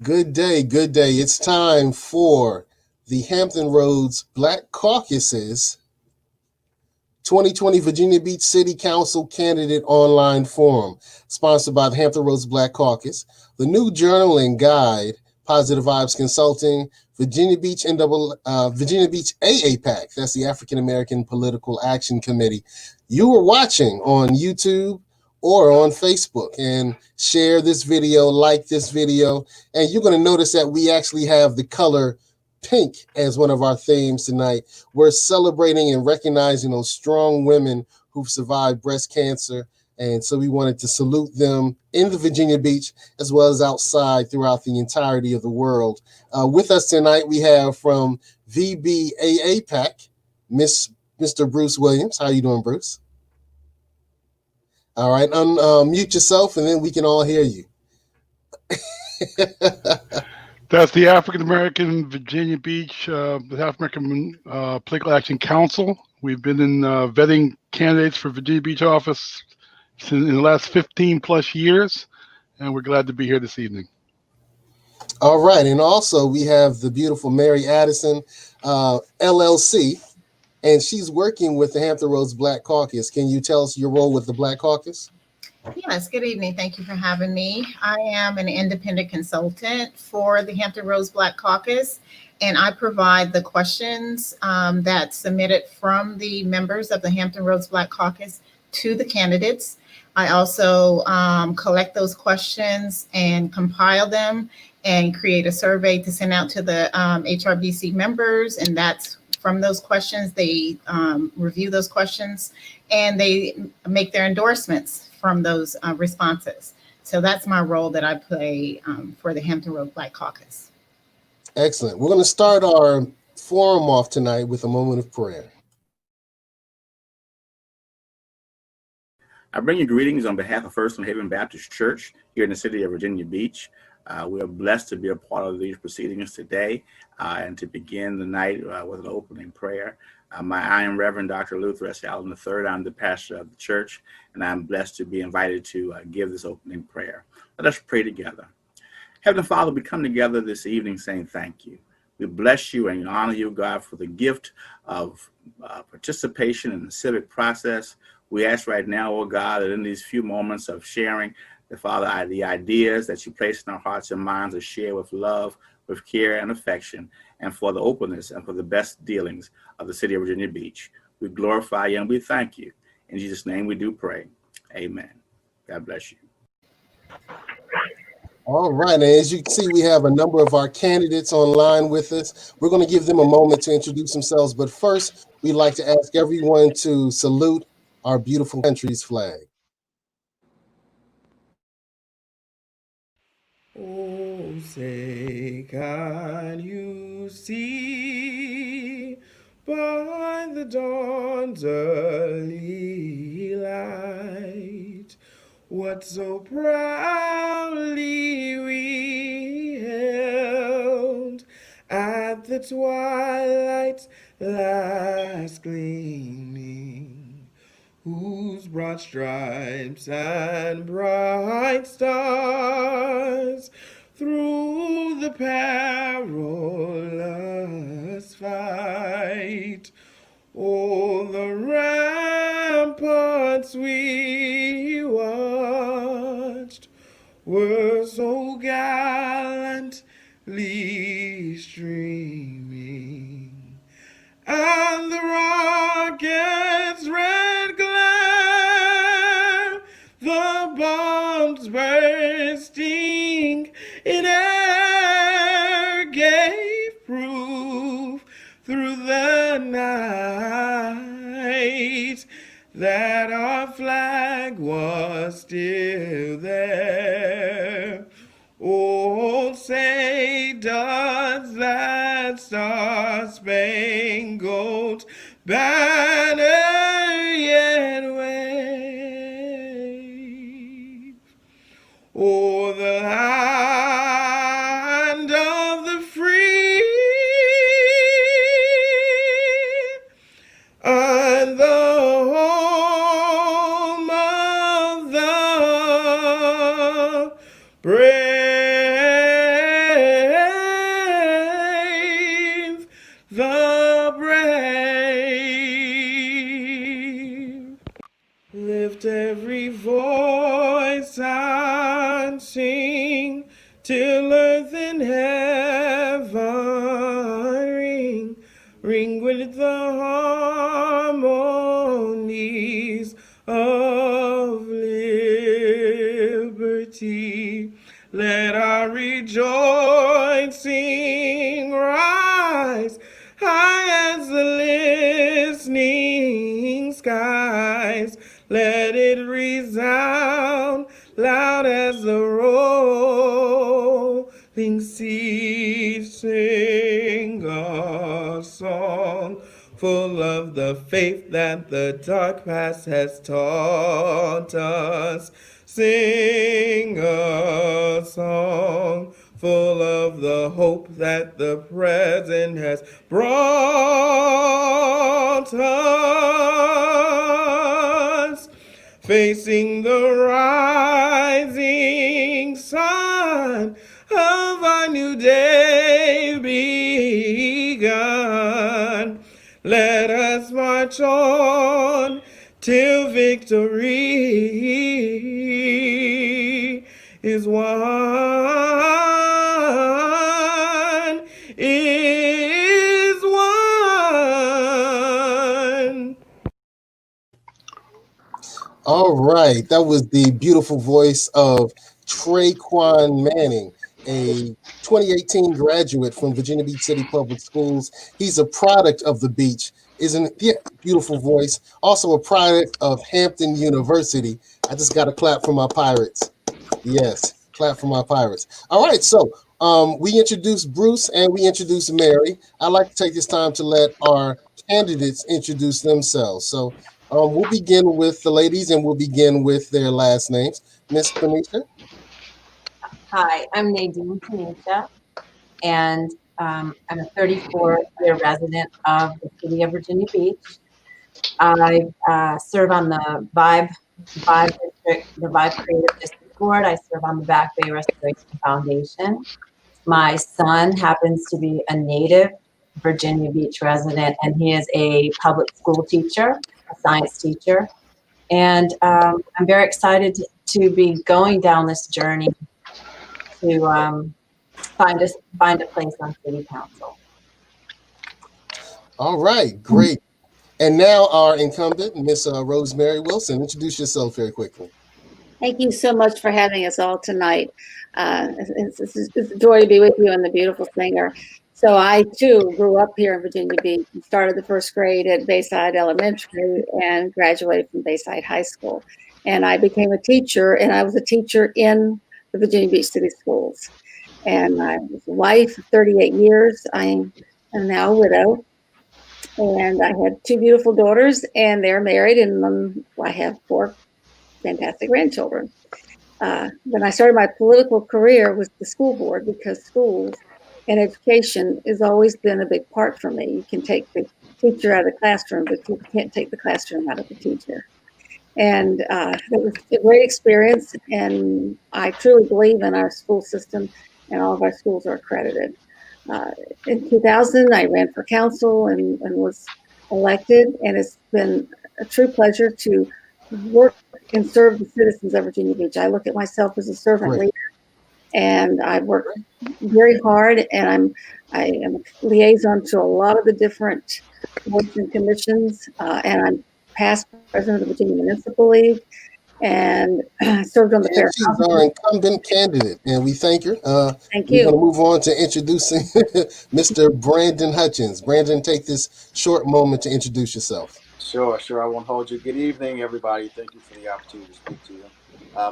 Good day, good day. It's time for the Hampton Roads Black Caucus's 2020 Virginia Beach City Council Candidate Online Forum, sponsored by the Hampton Roads Black Caucus, the New Journal and Guide, Positive Vibes Consulting, Virginia Beach Virginia Beach AAPAC, that's the African American Political Action Committee. You are watching on YouTube or on Facebook, and share this video, like this video, and you're going to notice that we actually have the color pink as one of our themes tonight. We're celebrating and recognizing those strong women who've survived breast cancer. And so we wanted to salute them in the Virginia Beach as well as outside throughout the entirety of the world. With us tonight, we have from VBAA PAC, Mr. Bruce Williams. How are you doing, Bruce? All right, unmute yourself and then we can all hear you. That's the African American Virginia Beach, the African American Political Action Council. We've been in vetting candidates for Virginia Beach office in the last 15 plus years, and we're glad to be here this evening. All right, and also we have the beautiful Mary Addison, LLC, and she's working with the Hampton Roads Black Caucus. Can you tell us your role with the Black Caucus? Yes, good evening. Thank you for having me. I am an independent consultant for the Hampton Roads Black Caucus, and I provide the questions that's submitted from the members of the Hampton Roads Black Caucus to the candidates. I also collect those questions and compile them and create a survey to send out to the HRBC members, and that's from those questions. They review those questions and they make their endorsements from those responses. So that's my role that I play for the Hampton Roads Black Caucus. Excellent. We're going to start our forum off tonight with a moment of prayer. I bring you greetings on behalf of First and Haven Baptist Church here in the city of Virginia Beach. We are blessed to be a part of these proceedings today and to begin the night with an opening prayer. I am Reverend Dr. Luther S. Allen III. I'm the pastor of the church, and I'm blessed to be invited to give this opening prayer. Let us pray together. Heavenly Father, we come together this evening saying thank you. We bless you and honor you, God, for the gift of participation in the civic process. We ask right now, oh God, that in these few moments of sharing, Father, the ideas that you place in our hearts and minds are shared with love, with care and affection, and for the openness and for the best dealings of the city of Virginia Beach. We glorify you and we thank you. In Jesus' name we do pray. Amen. God bless you. All right, and as you can see, we have a number of our candidates online with us. We're going to give them a moment to introduce themselves, but first, we'd like to ask everyone to salute our beautiful country's flag. Oh, say, can you see by the dawn's early light what so proudly we held at the twilight's last gleaming, whose broad stripes and bright stars through the perilous fight, all the ramparts we watched were so gallantly streaming, and the rocket's red glare, the bombs bursting in air, gave proof through the night that our flag was still there. Oh, say does that star-spangled banner yet wave o'er the land of the free and the home of the brave? till earth and heaven ring with the harmonies of liberty. Let our rejoicing rise high as the listening skies. Let it resound loud as the rolling sea. Sing a song full of the faith that the dark past has taught us. Sing a song full of the hope that the present has brought us. Facing the rising sun of our new day begun. Let us march on till victory is won. Is won. All right, that was the beautiful voice of Traquan Manning, a 2018 graduate from Virginia Beach City Public Schools. He's a product of the beach, isn't it? Yeah, beautiful voice. Also a product of Hampton University. I just got to clap for my Pirates. Yes, clap for my Pirates. All right, so we introduced Bruce and we introduced Mary. I'd like to take this time to let our candidates introduce themselves. So we'll begin with the ladies and we'll begin with their last names. Miss Quenisha. Hi, I'm Nadine Tanisha, and I'm a 34-year resident of the city of Virginia Beach. I serve on the Vibe District, the Vibe Creative District Board. I serve on the Back Bay Restoration Foundation. My son happens to be a native Virginia Beach resident, and he is a public school teacher, a science teacher. And I'm very excited to be going down this journey to find a place on city council. All right, great. And now our incumbent, Miss Rosemary Wilson. Introduce yourself very quickly. Thank you so much for having us all tonight. It's a joy to be with you and the beautiful singer. So I too grew up here in Virginia Beach and started the first grade at Bayside Elementary and graduated from Bayside High School. And I became a teacher, and I was a teacher in the Virginia Beach City Schools. And I was a wife of 38 years. I am now a widow. And I had two beautiful daughters, and they're married, and I have 4 fantastic grandchildren. When I started my political career with the school board, because schools and education has always been a big part for me. You can take the teacher out of the classroom, but you can't take the classroom out of the teacher. And it was a great experience, and I truly believe in our school system, and all of our schools are accredited. In 2000, I ran for council and was elected, and it's been a true pleasure to work and serve the citizens of Virginia Beach. I look at myself as a servant leader, and I work very hard, and I am a liaison to a lot of the different boards and commissions, and I'm past president of the Virginia Municipal League, and served on the Fair She's Housing. our incumbent candidate, and we thank her. Thank We're you. going to move on to introducing Mr. Brandon Hutchins. Brandon, take this short moment to introduce yourself. Sure. I won't hold you. Good evening, everybody. Thank you for the opportunity to speak to you.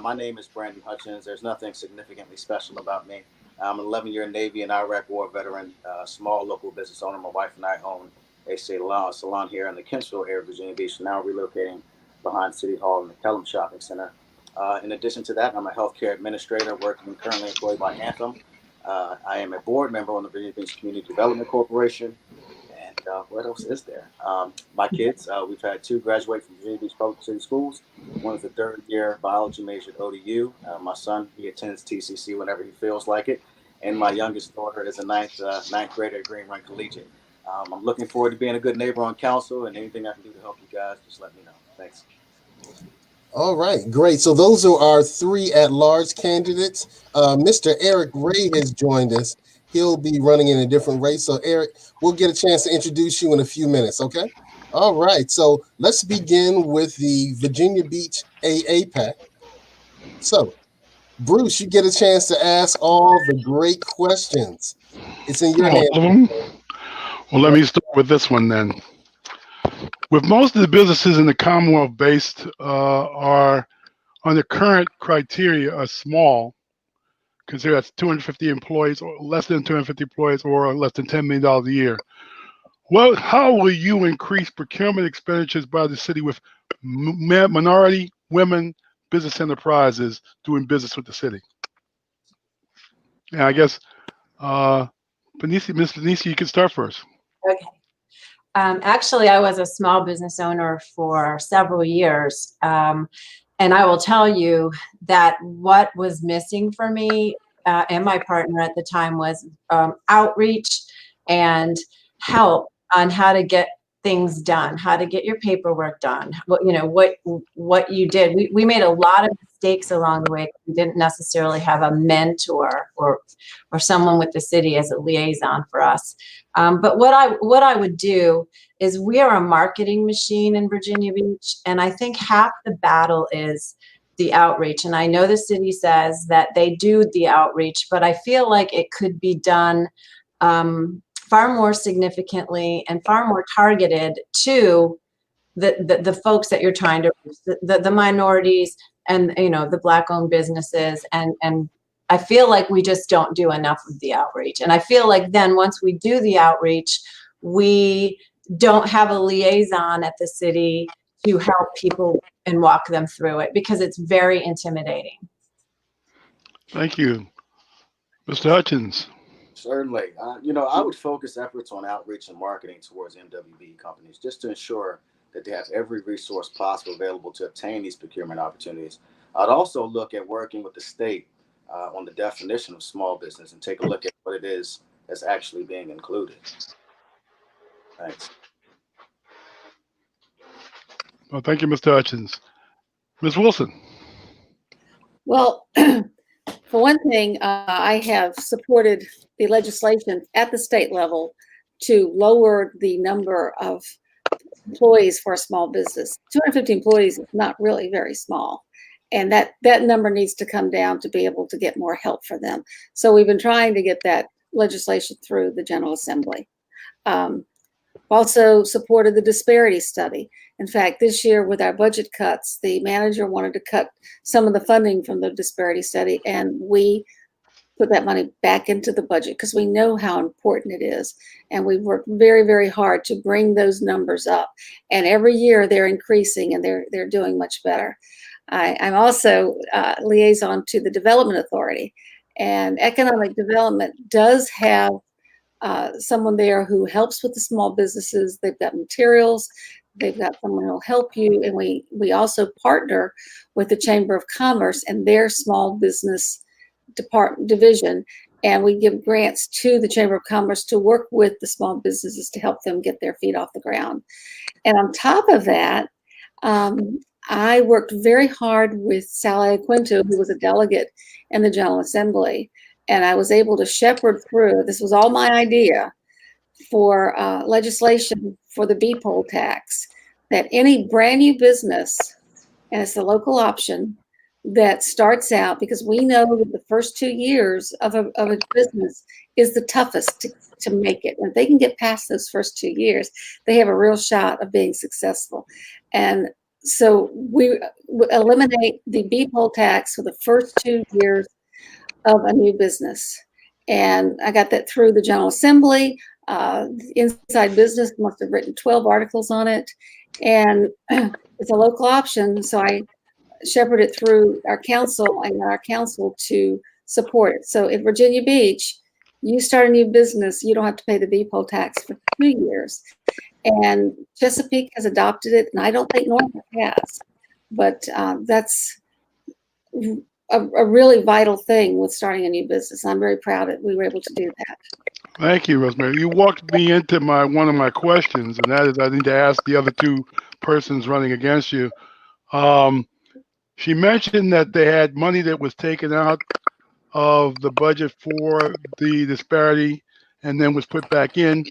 My name is Brandon Hutchins. There's nothing significantly special about me. I'm an 11-year Navy and Iraq War veteran, small local business owner. My wife and I own a salon here in the Kinsville area of Virginia Beach, now relocating behind City Hall in the Kellum Shopping Center. In addition to that, I'm a healthcare administrator working currently employed by Anthem. I am a board member on the Virginia Beach Community Development Corporation. And what else is there? My kids, we've had 2 graduate from Virginia Beach Public City Schools. One is a 3rd-year biology major at ODU. My son, he attends TCC whenever he feels like it. And my youngest daughter is a 9th grader at Green Run Collegiate. I'm looking forward to being a good neighbor on council, and anything I can do to help you guys, just let me know. Thanks. All right, great. So those are our three at-large candidates. Mr. Eric Ray has joined us. He'll be running in a different race. So Eric, we'll get a chance to introduce you in a few minutes, okay? All right, so let's begin with the Virginia Beach AA pack. So, Bruce, you get a chance to ask all the great questions. It's in your All hands. of them. Well, let me start with this one then. With most of the businesses in the Commonwealth based are on the current criteria are small, consider that's 250 employees or less than 250 employees or less than $10 million a year. Well, how will you increase procurement expenditures by the city with minority, women, business enterprises doing business with the city? And I guess, Ms. Benicia, you can start first. Okay. Actually, I was a small business owner for several years. And I will tell you that what was missing for me and my partner at the time was outreach and help on how to get things done, how to get your paperwork done, what you did. We made a lot of mistakes along the way. We didn't necessarily have a mentor or someone with the city as a liaison for us. But what I would do is, we are a marketing machine in Virginia Beach, and I think half the battle is the outreach. And I know the city says that they do the outreach, but I feel like it could be done far more significantly and far more targeted to the folks that you're trying to reach, the minorities and the Black-owned businesses, and I feel like we just don't do enough of the outreach. And I feel like then once we do the outreach, we don't have a liaison at the city to help people and walk them through it, because it's very intimidating. Thank you. Mr. Hutchins. Certainly. I would focus efforts on outreach and marketing towards MWB companies just to ensure that they have every resource possible available to obtain these procurement opportunities. I'd also look at working with the state on the definition of small business and take a look at what it is that's actually being included. Thanks. Well, thank you, Mr. Hutchins. Ms. Wilson. Well, for one thing, I have supported the legislation at the state level to lower the number of employees for a small business. 250 employees is not really very small. And that number needs to come down to be able to get more help for them. So we've been trying to get that legislation through the General Assembly. Also supported the disparity study. In fact, this year with our budget cuts, the manager wanted to cut some of the funding from the disparity study, and we put that money back into the budget because we know how important it is. And we've worked very, very hard to bring those numbers up. And every year they're increasing, and they're doing much better. I'm also liaison to the Development Authority, and economic development does have someone there who helps with the small businesses. They've got materials, they've got someone who'll help you, and we also partner with the Chamber of Commerce and their small business division, and we give grants to the Chamber of Commerce to work with the small businesses to help them get their feet off the ground. And on top of that, I worked very hard with Sally Quinto, who was a delegate in the General Assembly, and I was able to shepherd through, this was all my idea, for legislation for the B poll tax, that any brand new business, and it's the local option, that starts out, because we know that the first 2 years of a business is the toughest to make it. And if they can get past those first 2 years, they have a real shot of being successful. And so we eliminate the B poll tax for the first 2 years of a new business. And I got that through the General Assembly. Inside Business must have written 12 articles on it. And it's a local option, so I shepherd it through our council and our council to support it. So in Virginia Beach, you start a new business, you don't have to pay the B poll tax for 2 years. And Chesapeake has adopted it, and I don't think Norfolk has. But that's a really vital thing with starting a new business. I'm very proud that we were able to do that. Thank you, Rosemary. You walked me into one of my questions, and that is I need to ask the other two persons running against you. She mentioned that they had money that was taken out of the budget for the disparity and then was put back in.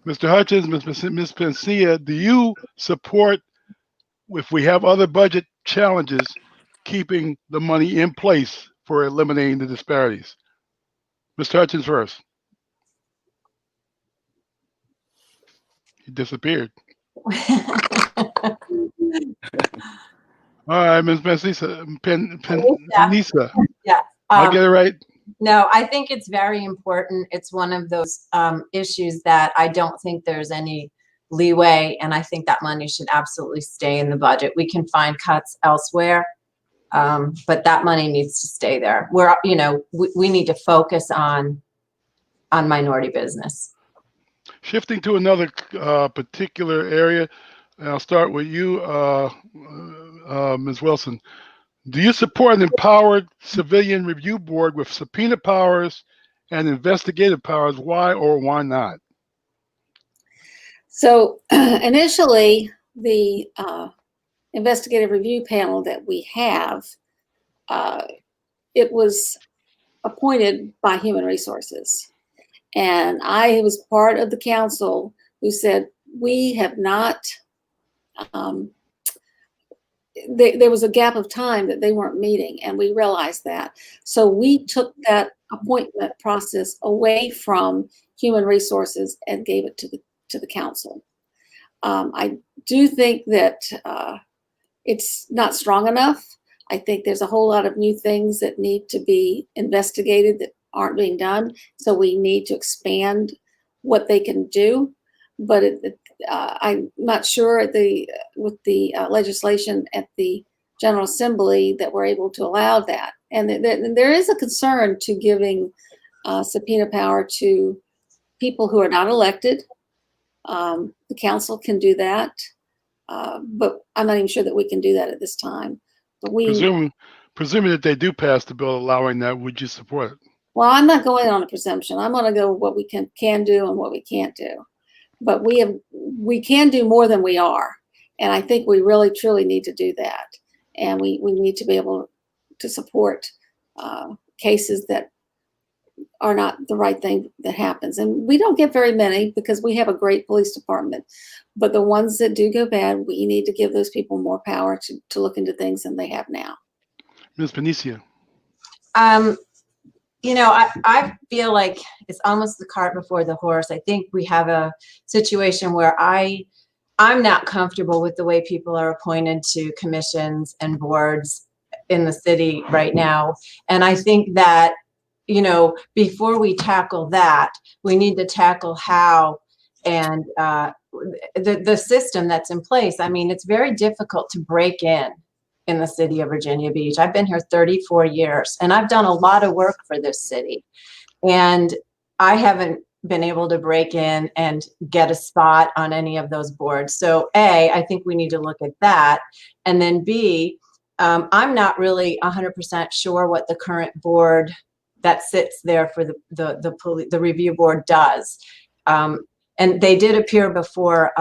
Mr. Hutchins, Ms. Pensia, do you support, if we have other budget challenges, keeping the money in place for eliminating the disparities? Mr. Hutchins first. He disappeared. All right, Ms. Penisa. Yeah. I get it right? No, I think it's very important. It's one of those issues that I don't think there's any leeway, and I think that money should absolutely stay in the budget. We can find cuts elsewhere, but that money needs to stay there. We need to focus on minority business. Shifting to another particular area, and I'll start with you, Ms. Wilson. Do you support an empowered civilian review board with subpoena powers and investigative powers? Why or why not? So initially, the investigative review panel that we have, it was appointed by Human Resources. And I was part of the council who said, we have not, there was a gap of time that they weren't meeting, and we realized that. So we took that appointment process away from Human Resources and gave it to the council. I do think that it's not strong enough. I think there's a whole lot of new things that need to be investigated that aren't being done. So we need to expand what they can do. But I'm not sure with the legislation at the General Assembly that we're able to allow that. And there is a concern to giving subpoena power to people who are not elected. The council can do that, but I'm not even sure that we can do that at this time. But presuming that they do pass the bill allowing that, would you support it? Well, I'm not going on a presumption. I'm going to go with what we can do and what we can't do. But we can do more than we are, and I think we really truly need to do that. And we need to be able to support cases that are not the right thing that happens. And we don't get very many because we have a great police department. But the ones that do go bad, we need to give those people more power to look into things than they have now. Ms. Benicia. I feel like it's almost the cart before the horse. I think we have a situation where I'm not comfortable with the way people are appointed to commissions and boards in the city right now. And I think that, before we tackle that, we need to tackle how and the system that's in place. I mean, it's very difficult to break in the city of Virginia Beach. I've been here 34 years, and I've done a lot of work for this city. And I haven't been able to break in and get a spot on any of those boards. So A, I think we need to look at that. And then B, I'm not really 100% sure what the current board that sits there for the review board does. And they did appear before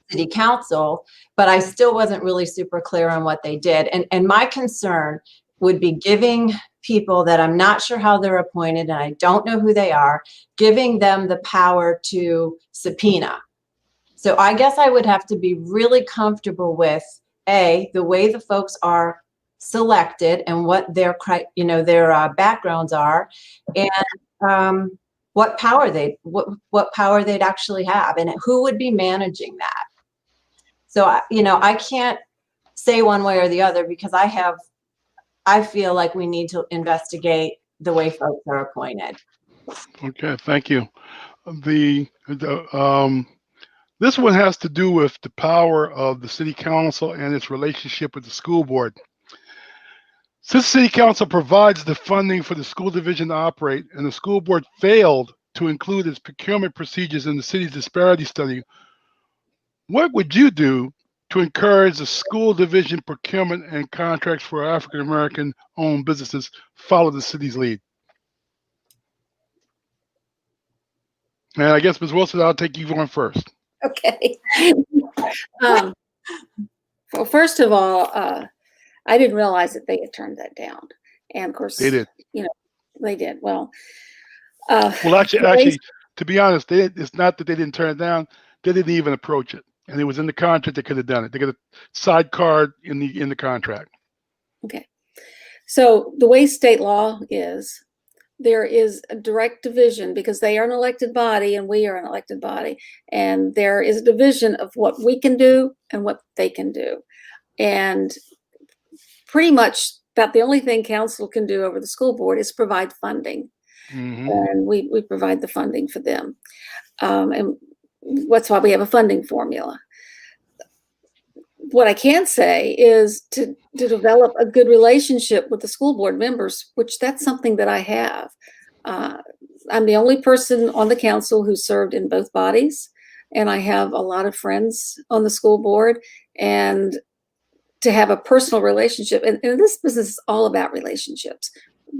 city council, but I still wasn't really super clear on what they did. And my concern would be giving people that I'm not sure how they're appointed and I don't know who they are, giving them the power to subpoena. So I guess I would have to be really comfortable with the way the folks are selected and what their backgrounds are, and what power they'd actually have and who would be managing that. So, I can't say one way or the other because I feel like we need to investigate the way folks are appointed. Okay, thank you. This one has to do with the power of the city council and its relationship with the school board. Since city council provides the funding for the school division to operate and the school board failed to include its procurement procedures in the city's disparity study, what would you do to encourage the school division procurement and contracts for African-American owned businesses follow the city's lead? And I guess, Ms. Wilson, I'll take you on first. Okay. Well, first of all, I didn't realize that they had turned that down. And of course, They did. They did. Well, Well, actually, to be honest, it's not that they didn't turn it down. They didn't even approach it, and it was in the contract. They could have done it. They got a sidecar in the contract. Okay. So the way state law is, there is a direct division because they are an elected body and we are an elected body. And there is a division of what we can do and what they can do. And pretty much about the only thing council can do over the school board is provide funding. Mm-hmm. And we provide the funding for them. And that's why we have a funding formula. What I can say is to develop a good relationship with the school board members, which that's something that I have. I'm the only person on the council who served in both bodies, and I have a lot of friends on the school board. And to have a personal relationship, and this business is all about relationships.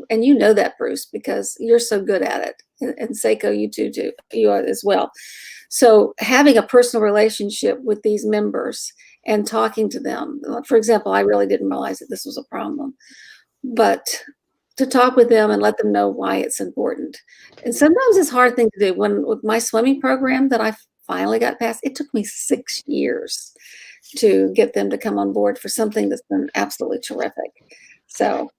And you know that, Bruce, because you're so good at it. And Seiko, you too, you are as well. So having a personal relationship with these members and talking to them. For example, I really didn't realize that this was a problem, but to talk with them and let them know why it's important. And sometimes it's a hard thing to do. With my swimming program that I finally got passed, it took me 6 years to get them to come on board for something that's been absolutely terrific. So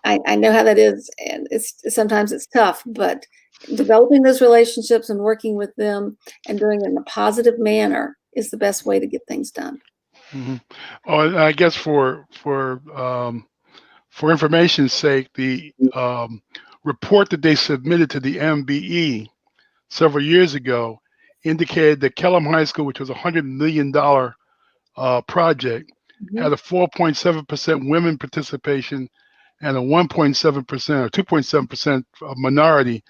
I know how that is, and sometimes it's tough, but developing those relationships and working with them and doing it in a positive manner is the best way to get things done. Mm-hmm. Oh, and I guess for information's sake, the report that they submitted to the MBE several years ago indicated that Kellam High School, which was a $100 million project, had a 4.7% women participation and a 1.7% or 2.7% minority,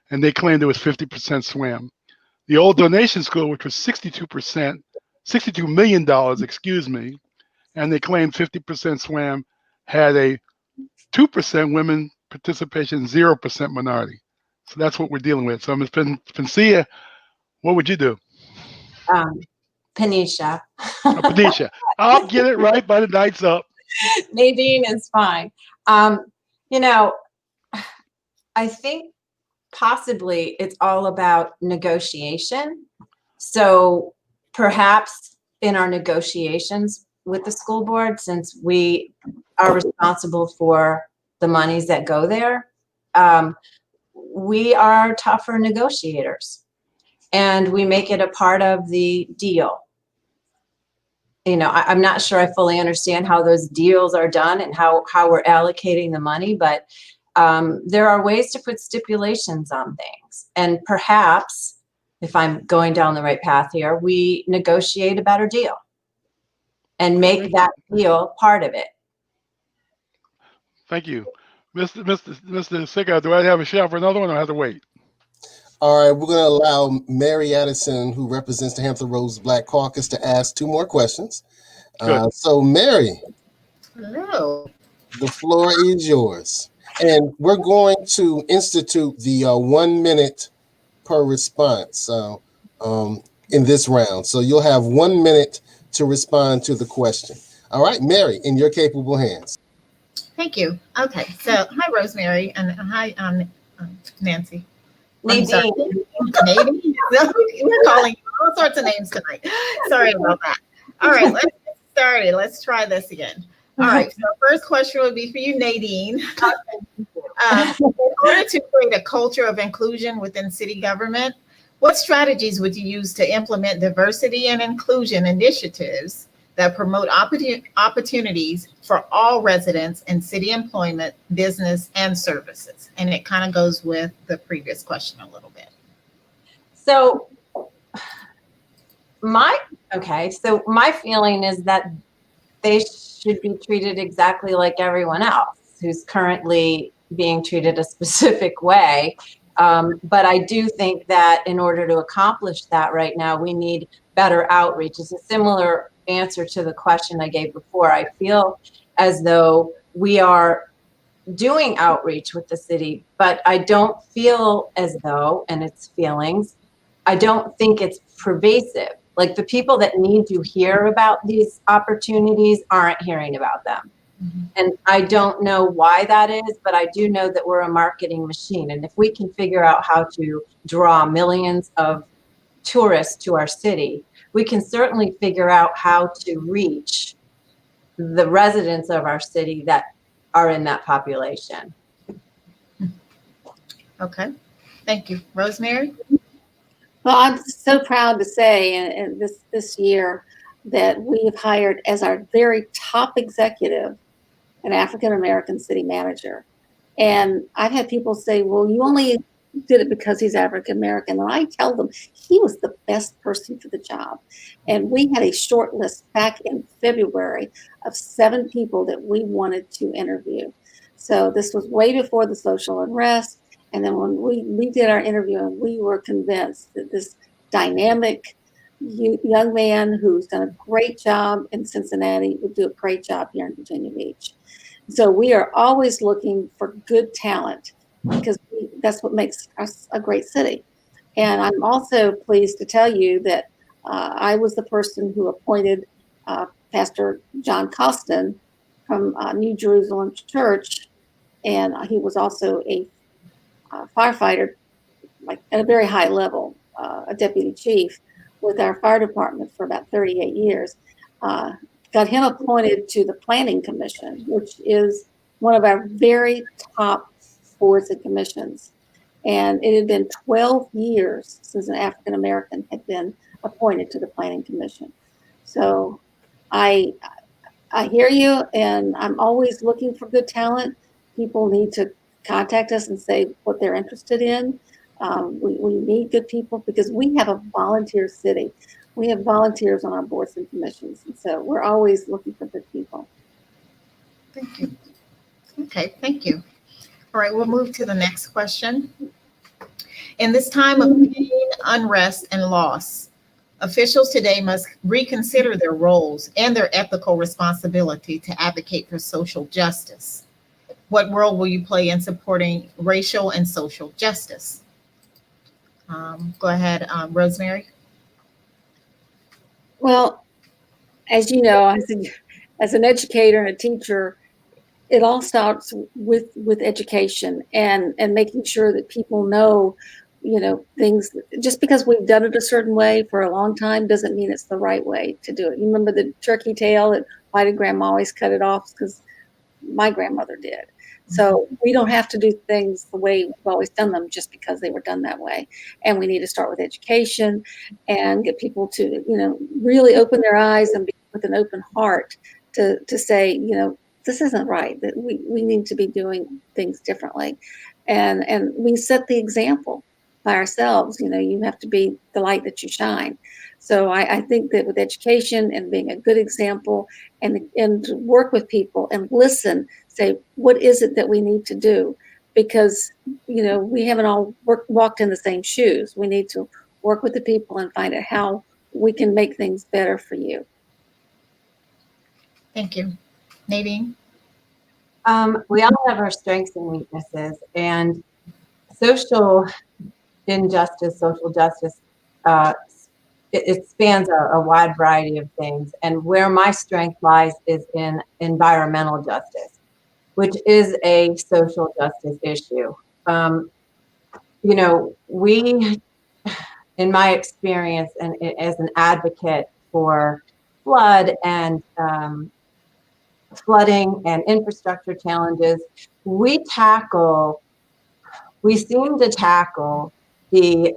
and they claimed it was 50% swam. The old donation school, which was $62 million, excuse me, and they claimed 50% swam, had a 2% women participation, 0% minority. So that's what we're dealing with. So Ms. Pencia, what would you do? Panisha. Panisha. I'll get it right by the night's up. Nadine is fine. I think possibly it's all about negotiation. So perhaps in our negotiations with the school board, since we are responsible for the monies that go there, we are tougher negotiators and we make it a part of the deal. I'm not sure I fully understand how those deals are done and how we're allocating the money, but there are ways to put stipulations on things. And perhaps, if I'm going down the right path here, we negotiate a better deal and make that deal part of it. Thank you. Mr. Siga, do I have a shot for another one or I have to wait? All right, we're going to allow Mary Addison, who represents the Hampton Roads Black Caucus, to ask 2 more questions. So, Mary. Hello. The floor is yours. And we're going to institute the 1 minute per response in this round. So you'll have 1 minute to respond to the question. All right, Mary, in your capable hands. Thank you. Okay, so hi, Rosemary, and hi, Nancy. Nadine. Nadine. We're calling you all sorts of names tonight. Sorry about that. All right, let's get started. Let's try this again. All right, so first question would be for you, Nadine. In order to create a culture of inclusion within city government, what strategies would you use to implement diversity and inclusion initiatives that promote opportunities for all residents in city employment, business, and services? And it kind of goes with the previous question a little bit. So my feeling is that they should be treated exactly like everyone else who's currently being treated a specific way. But I do think that in order to accomplish that right now, we need better outreach. It's a similar answer to the question I gave before. I feel as though we are doing outreach with the city, but I don't feel as though, and it's feelings, I don't think it's pervasive. Like the people that need to hear about these opportunities aren't hearing about them. And I don't know why that is, but I do know that we're a marketing machine. And if we can figure out how to draw millions of tourists to our city, we can certainly figure out how to reach the residents of our city that are in that population. Okay, thank you. Rosemary? Well, I'm so proud to say in this year that we have hired as our very top executive an African American city manager. And I've had people say, well, you only did it because he's African American. And I tell them he was the best person for the job. And we had a short list back in February of 7 people that we wanted to interview. So this was way before the social unrest. And then when we did our interview, and we were convinced that this dynamic young man who's done a great job in Cincinnati would do a great job here in Virginia Beach. So we are always looking for good talent because that's what makes us a great city. And I'm also pleased to tell you that I was the person who appointed Pastor John Costin from New Jerusalem Church, and he was also a firefighter, like at a very high level, a deputy chief with our fire department for about 38 years. Got him appointed to the Planning Commission, which is one of our very top boards and commissions. And it had been 12 years since an African American had been appointed to the Planning Commission. So I hear you, and I'm always looking for good talent. People need to contact us and say what they're interested in. We need good people because we have a volunteer city. We have volunteers on our boards and commissions, and so we're always looking for good people. Thank you. Okay, thank you. All right, we'll move to the next question. In this time of pain, unrest, and loss, officials today must reconsider their roles and their ethical responsibility to advocate for social justice. What role will you play in supporting racial and social justice? Go ahead, Rosemary. Well, as you know, as an educator and a teacher, it all starts with education and making sure that people know, things. Just because we've done it a certain way for a long time doesn't mean it's the right way to do it. You remember the turkey tail? Why did grandma always cut it off? Because my grandmother did. So we don't have to do things the way we've always done them just because they were done that way. And we need to start with education and get people to, really open their eyes and be with an open heart to say, this isn't right, that we need to be doing things differently. And we set the example by ourselves. You have to be the light that you shine. So I think that with education and being a good example and to work with people and listen, say, what is it that we need to do? Because, we haven't all walked in the same shoes. We need to work with the people and find out how we can make things better for you. Thank you. Nadine? We all have our strengths and weaknesses, and social injustice, social justice, it spans a wide variety of things. And where my strength lies is in environmental justice, which is a social justice issue. We, in my experience and as an advocate for flooding and infrastructure challenges, we seem to tackle the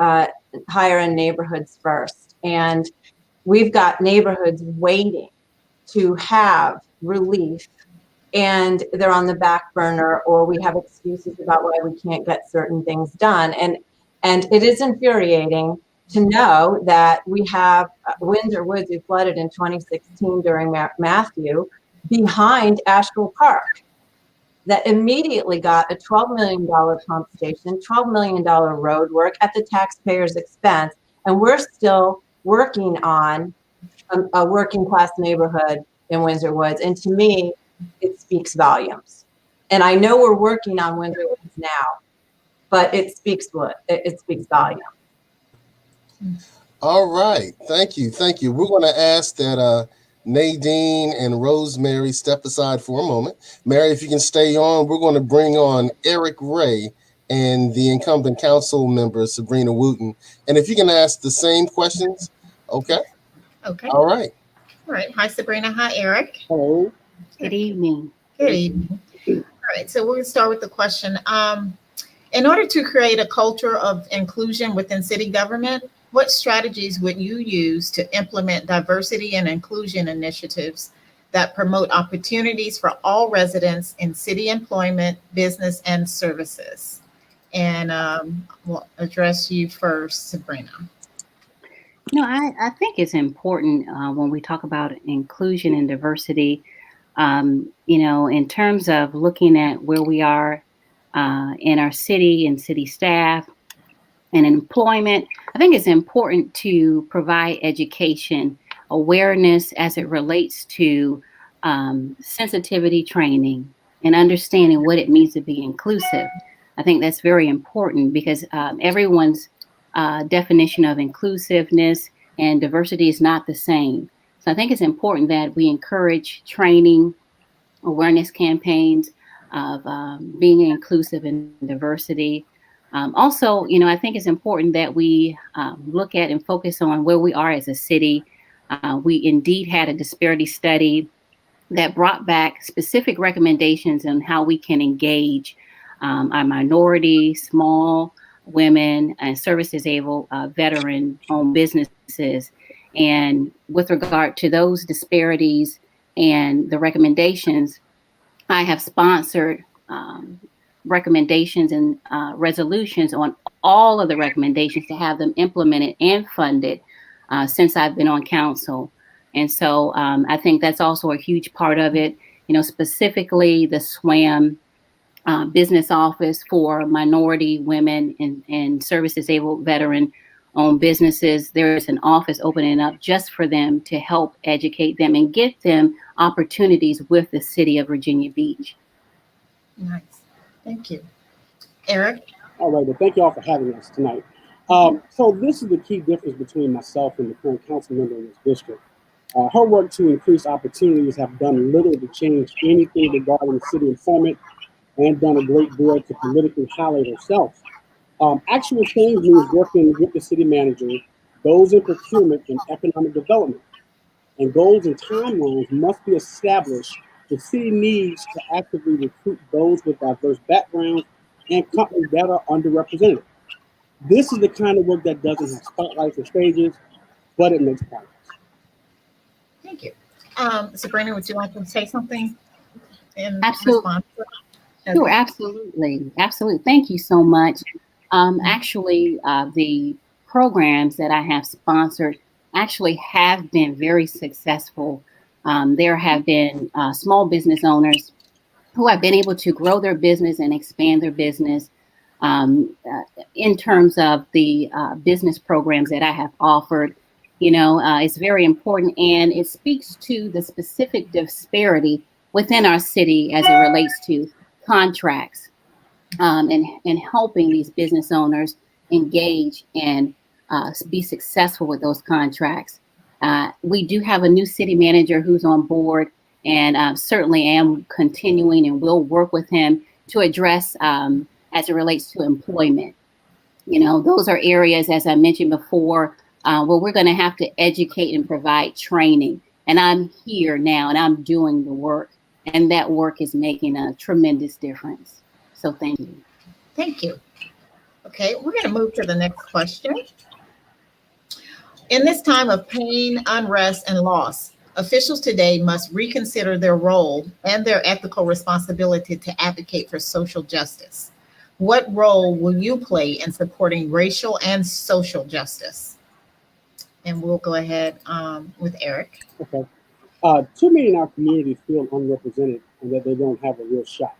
higher end neighborhoods first. And we've got neighborhoods waiting to have relief, and they're on the back burner, or we have excuses about why we can't get certain things done. And it is infuriating to know that we have Windsor Woods, who flooded in 2016 during Matthew, behind Asheville Park, that immediately got a $12 million pump station, $12 million road work at the taxpayer's expense. And we're still working on a working class neighborhood in Windsor Woods. And to me, it speaks volumes. And I know we're working on Windsor Woods now, but it speaks volumes. All right. Thank you. We're going to ask that Nadine and Rosemary step aside for a moment. Mary, if you can stay on, we're going to bring on Eric Ray and the incumbent council member, Sabrina Wooten. And if you can ask the same questions, okay? Okay. All right. All right. Hi, Sabrina. Hi, Eric. Hello. Good evening. Good evening. All right. So we're going to start with the question. In order to create a culture of inclusion within city government, what strategies would you use to implement diversity and inclusion initiatives that promote opportunities for all residents in city employment, business, and services? And we'll address you first, Sabrina. I think it's important when we talk about inclusion and diversity, in terms of looking at where we are in our city and city staff and employment. I think it's important to provide education, awareness as it relates to sensitivity training and understanding what it means to be inclusive. I think that's very important because everyone's definition of inclusiveness and diversity is not the same. So I think it's important that we encourage training, awareness campaigns of being inclusive and diversity. Also, I think it's important that we look at and focus on where we are as a city. We indeed had a disparity study that brought back specific recommendations on how we can engage our minority, small women, and service-disabled veteran-owned businesses. And with regard to those disparities and the recommendations, I have sponsored recommendations and resolutions on all of the recommendations to have them implemented and funded since I've been on council. And so I think that's also a huge part of it. Specifically the SWAM business office for minority women and service-disabled veteran-owned businesses. There is an office opening up just for them to help educate them and get them opportunities with the city of Virginia Beach. Nice. Thank you. Eric? All right. Well, thank you all for having us tonight. So this is the key difference between myself and the current council member in this district. Her work to increase opportunities have done little to change anything regarding city employment and done a great deal to politically highlight herself. Actual change means working with the city manager, those in procurement and economic development. And goals and timelines must be established. The city needs to actively recruit those with diverse backgrounds and companies that are underrepresented. This is the kind of work that doesn't have spotlights or stages, but it makes progress. Thank you. Sabrina, would you like to say something in Absolutely. response? Sure, absolutely. Absolutely. Thank you so much. Actually, the programs that I have sponsored actually have been very successful. There have been small business owners who have been able to grow their business and expand their business in terms of the business programs that I have offered. It's very important, and it speaks to the specific disparity within our city as it relates to contracts and helping these business owners engage and be successful with those contracts. We do have a new city manager who's on board, and certainly am continuing and will work with him to address as it relates to employment. Those are areas, as I mentioned before, where we're going to have to educate and provide training. And I'm here now and I'm doing the work, and that work is making a tremendous difference. So thank you. Thank you. Okay, we're going to move to the next question. In this time of pain, unrest, and loss, officials today must reconsider their role and their ethical responsibility to advocate for social justice. What role will you play in supporting racial and social justice? And we'll go ahead with Eric. Okay. Too many in our community feel unrepresented and that they don't have a real shot.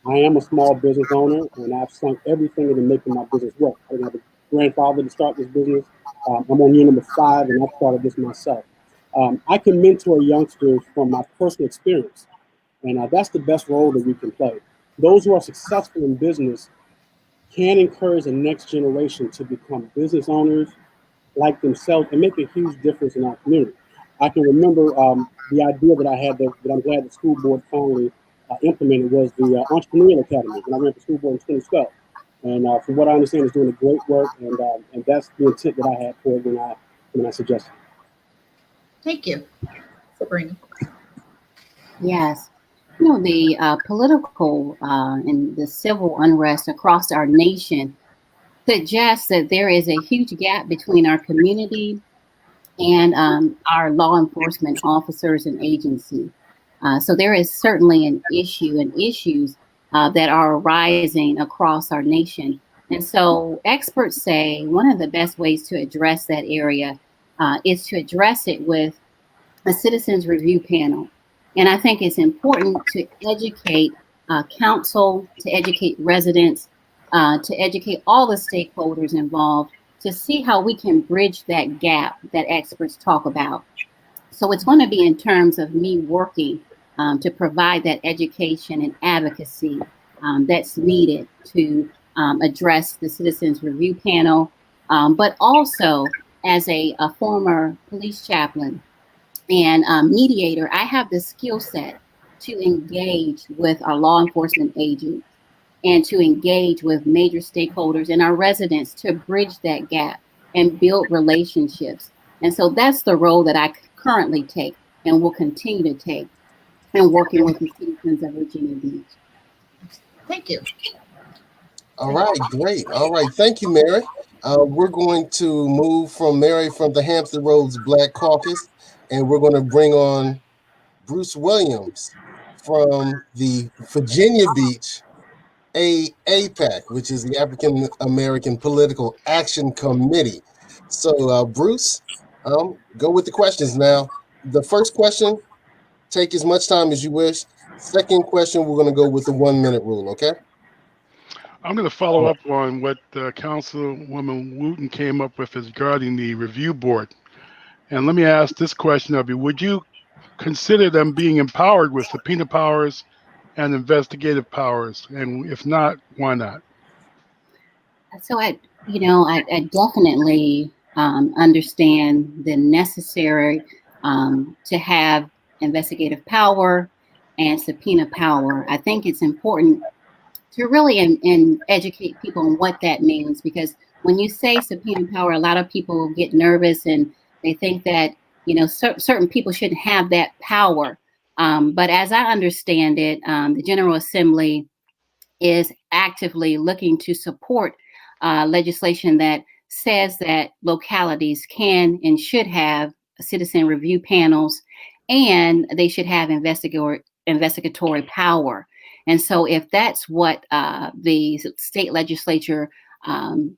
I am a small business owner, and I've sunk everything into making my business work. I didn't have a grandfather to start this business. I'm on year number 5, and I've started this myself. I can mentor youngsters from my personal experience, and that's the best role that we can play. Those who are successful in business can encourage the next generation to become business owners like themselves and make a huge difference in our community. I can remember the idea that I had that I'm glad the school board finally implemented was the Entrepreneurial Academy. And I ran for school board in 2012. And from what I understand, it's doing a great work, and that's the intent that I had for it when I suggested. Thank you. Sabrina. Yes. You know, the political and the civil unrest across our nation suggests that there is a huge gap between our community and our law enforcement officers and agency. So there is certainly an issue and issues that are arising across our nation. And so experts say one of the best ways to address that area is to address it with a citizens review panel. And I think it's important to educate council, to educate residents, to educate all the stakeholders involved to see how we can bridge that gap that experts talk about. So it's going to be in terms of me working to provide that education and advocacy that's needed to address the citizens review panel, but also as a former police chaplain and mediator, I have the skill set to engage with our law enforcement agents and to engage with major stakeholders and our residents to bridge that gap and build relationships. And so that's the role that I currently take and will continue to take in working with the citizens of Virginia Beach. Thank you. All right, great. All right, thank you, Mary. We're going to move from Mary from the Hampton Roads Black Caucus, and we're going to bring on Bruce Williams from the Virginia Beach APAC, which is the African American Political Action Committee. So, Bruce, go with the questions now. The first question, take as much time as you wish. Second question, we're going to go with the 1 minute rule, okay? I'm going to follow up on what Councilwoman Wooten came up with regarding the review board. And let me ask this question of you. Would you consider them being empowered with subpoena powers and investigative powers? And if not, why not? So I definitely understand the necessary to have investigative power and subpoena power. I think it's important to really educate people on what that means, because when you say subpoena power, a lot of people get nervous and they think that certain people shouldn't have that power. But as I understand it, the General Assembly is actively looking to support legislation that says that localities can and should have citizen review panels, and they should have investigatory power. And so if that's what the state legislature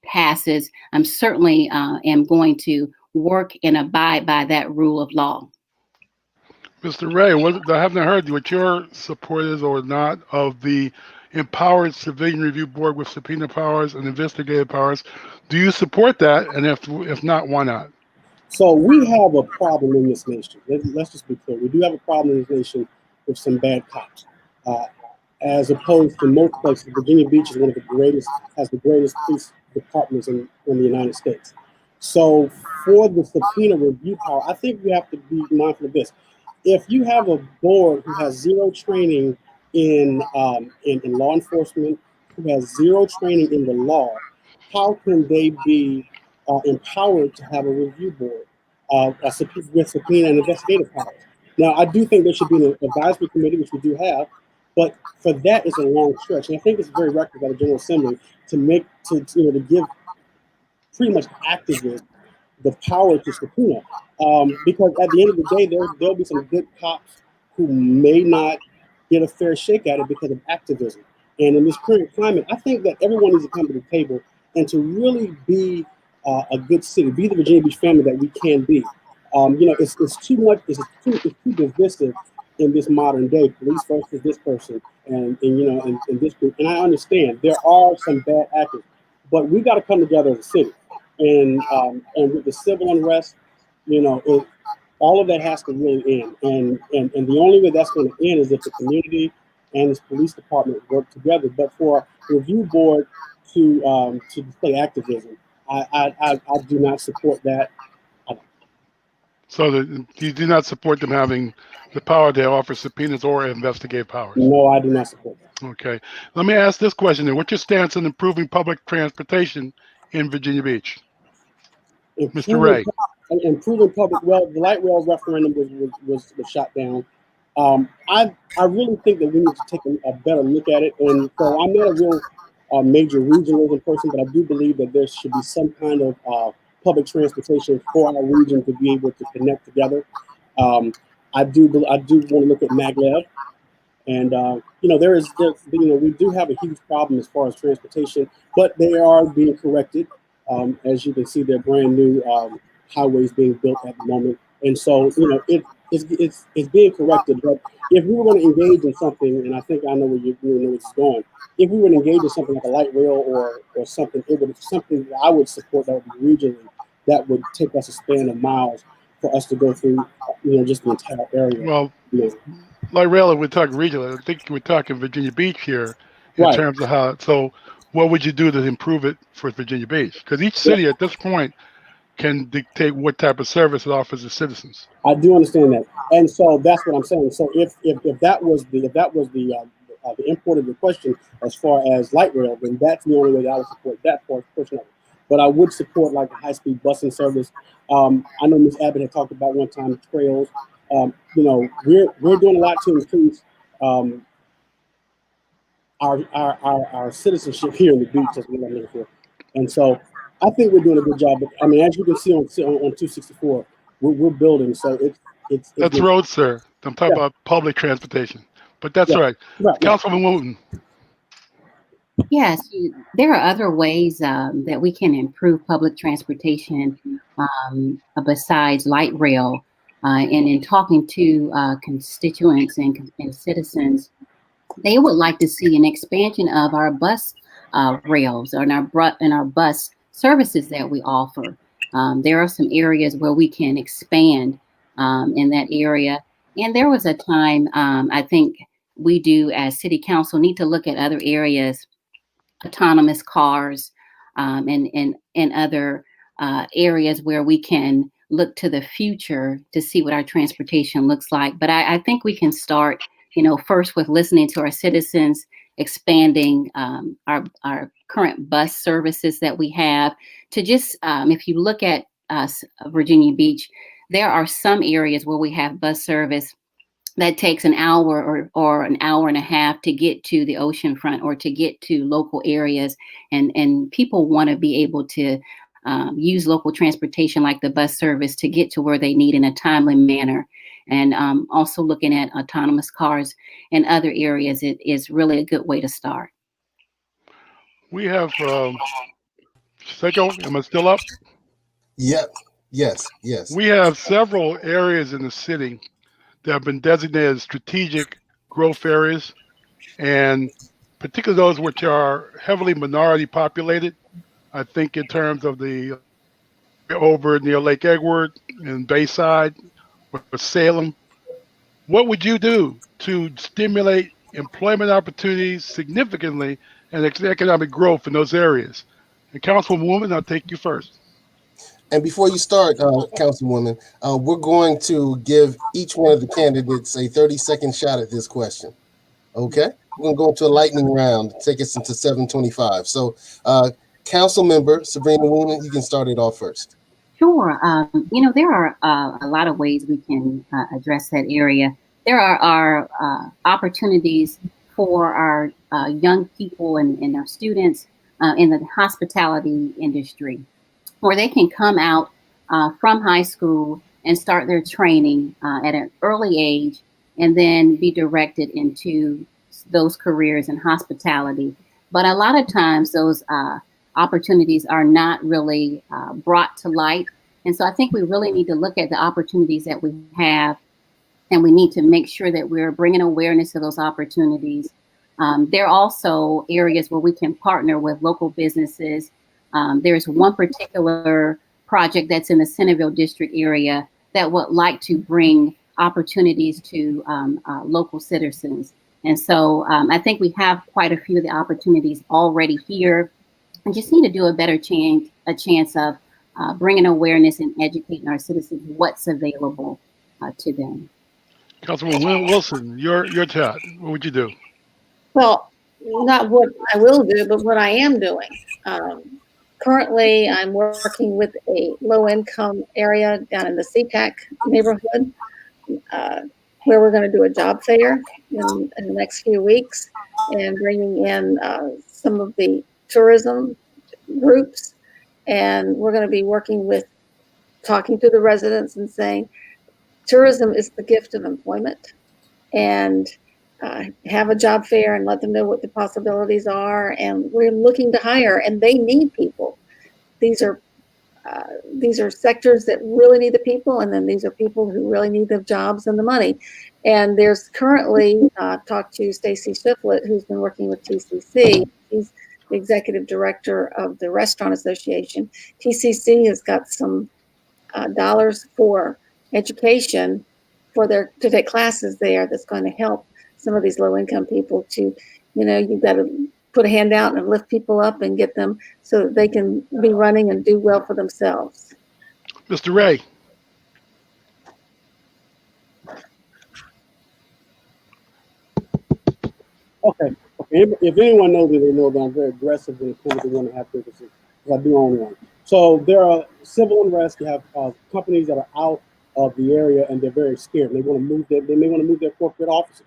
passes, I'm certainly am going to work and abide by that rule of law. Mr. Ray, I haven't heard what your support is or not of the empowered civilian review board with subpoena powers and investigative powers. Do you support that? And if not, why not? So we have a problem in this nation. Let's just be clear. We do have a problem in this nation with some bad cops. As opposed to most places, Virginia Beach is one of the greatest, has the greatest police departments in the United States. So for the subpoena review power, I think we have to be mindful of this. If you have a board who has zero training in law enforcement, who has zero training in the law, how can they be empowered to have a review board with subpoena and investigative powers? Now, I do think there should be an advisory committee, which we do have, but for that is a long stretch. And I think it's very requisite by the General Assembly to give pretty much activists the power to subpoena. Because at the end of the day, there'll be some good cops who may not get a fair shake at it because of activism. And in this current climate, I think that everyone needs to come to the table and to really be a good city, be the Virginia Beach family that we can be. It's too much, it's too divisive in this modern day. Police versus this person, and this group. And I understand there are some bad actors, but we got to come together as a city. And with the civil unrest, all of that has to really end. And the only way that's going to end is if the community and this police department work together. But for a review board to display activism, I do not support that. So that you do not support them having the power to offer subpoenas or investigative powers? No, I do not support that. Okay. Let me ask this question then. What's your stance on improving public transportation in Virginia Beach? Mr. Ray. Improving public, well, the light rail referendum was shot down. I really think that we need to take a better look at it. And so I'm not a real major regionalism person, but I do believe that there should be some kind of public transportation for our region to be able to connect together. I do want to look at maglev. And we do have a huge problem as far as transportation, but they are being corrected. As you can see, they're brand new highways being built at the moment, and so it's being corrected. But if we were going to engage in something, and I think I know where you know it's going, if we were to engage in something like a light rail or something, it would something that I would support that would be regionally, that would take us a span of miles for us to go through, just the entire area. Well, light rail, we're talking regional. I think we're talking Virginia Beach here in terms of how. So, what would you do to improve it for Virginia Beach? Because each city at this point can dictate what type of service it offers its citizens. I do understand that, and so that's what I'm saying. So if that was the import of the question as far as light rail, then that's the only way that I would support that portion of it. But I would support like a high-speed busing service. I know Ms. Abbott had talked about one time trails. We're doing a lot to increase our citizenship here in the beach, as we're looking for. And so I think we're doing a good job. But I mean, as you can see on 264, we're building. So it's that's roads, sir. I'm talking about public transportation. But that's right. Councilman Wooten. Yes, there are other ways that we can improve public transportation besides light rail. And in talking to constituents and citizens, they would like to see an expansion of our bus rails and our bus services that we offer. There are some areas where we can expand in that area. And there was a time I think we do as city council need to look at other areas, autonomous cars and other areas where we can look to the future to see what our transportation looks like. But I think we can start, first with listening to our citizens, expanding our current bus services that we have to just, if you look at us, Virginia Beach, there are some areas where we have bus service that takes an hour or an hour and a half to get to the oceanfront or to get to local areas. And people want to be able to use local transportation like the bus service to get to where they need in a timely manner. And also looking at autonomous cars in other areas, it is really a good way to start. We have, Seiko, am I still up? Yep. Yes. We have several areas in the city that have been designated as strategic growth areas, and particularly those which are heavily minority populated. I think in terms of the over near Lake Edward and Bayside or Salem. What would you do to stimulate employment opportunities significantly and economic growth in those areas? And Councilwoman, I'll take you first. And before you start, Councilwoman, we're going to give each one of the candidates a 30-second shot at this question. Okay? We're going to go into a lightning round, take us into 7:25. So, Council Member Sabrina Wooten, you can start it off first. Sure. There are a lot of ways we can address that area. There are opportunities for our young people and our students in the hospitality industry, where they can come out from high school and start their training at an early age and then be directed into those careers in hospitality. But a lot of times those opportunities are not really brought to light. And so I think we really need to look at the opportunities that we have, and we need to make sure that we're bringing awareness to those opportunities. There are also areas where we can partner with local businesses. There's one particular project that's in the Centerville district area that would like to bring opportunities to local citizens. And so I think we have quite a few of the opportunities already here. We just need to do a better chance of bringing awareness and educating our citizens what's available to them. Councilwoman Wilson, your chat. What would you do? Well, not what I will do, but what I am doing. Currently, I'm working with a low-income area down in the SeaTac neighborhood, where we're going to do a job fair in the next few weeks and bringing in some of the tourism groups. And we're going to be working with, talking to the residents and saying, tourism is the gift of employment, and have a job fair and let them know what the possibilities are. And we're looking to hire, and they need people. These are sectors that really need the people, and then these are people who really need the jobs and the money. And there's currently talked to Stacy Shiflett, who's been working with TCC. She's the executive director of the Restaurant Association. TCC has got some dollars for education to take classes there that's going to help some of these low-income people to, you've got to put a hand out and lift people up and get them so that they can be running and do well for themselves. Mr. Ray. Okay. If anyone knows me, they know that I'm very aggressive when it comes to one and a half businesses, because I do own one. So there are civil unrest. You have companies that are out of the area and they're very scared. They want to move they may want to move their corporate offices.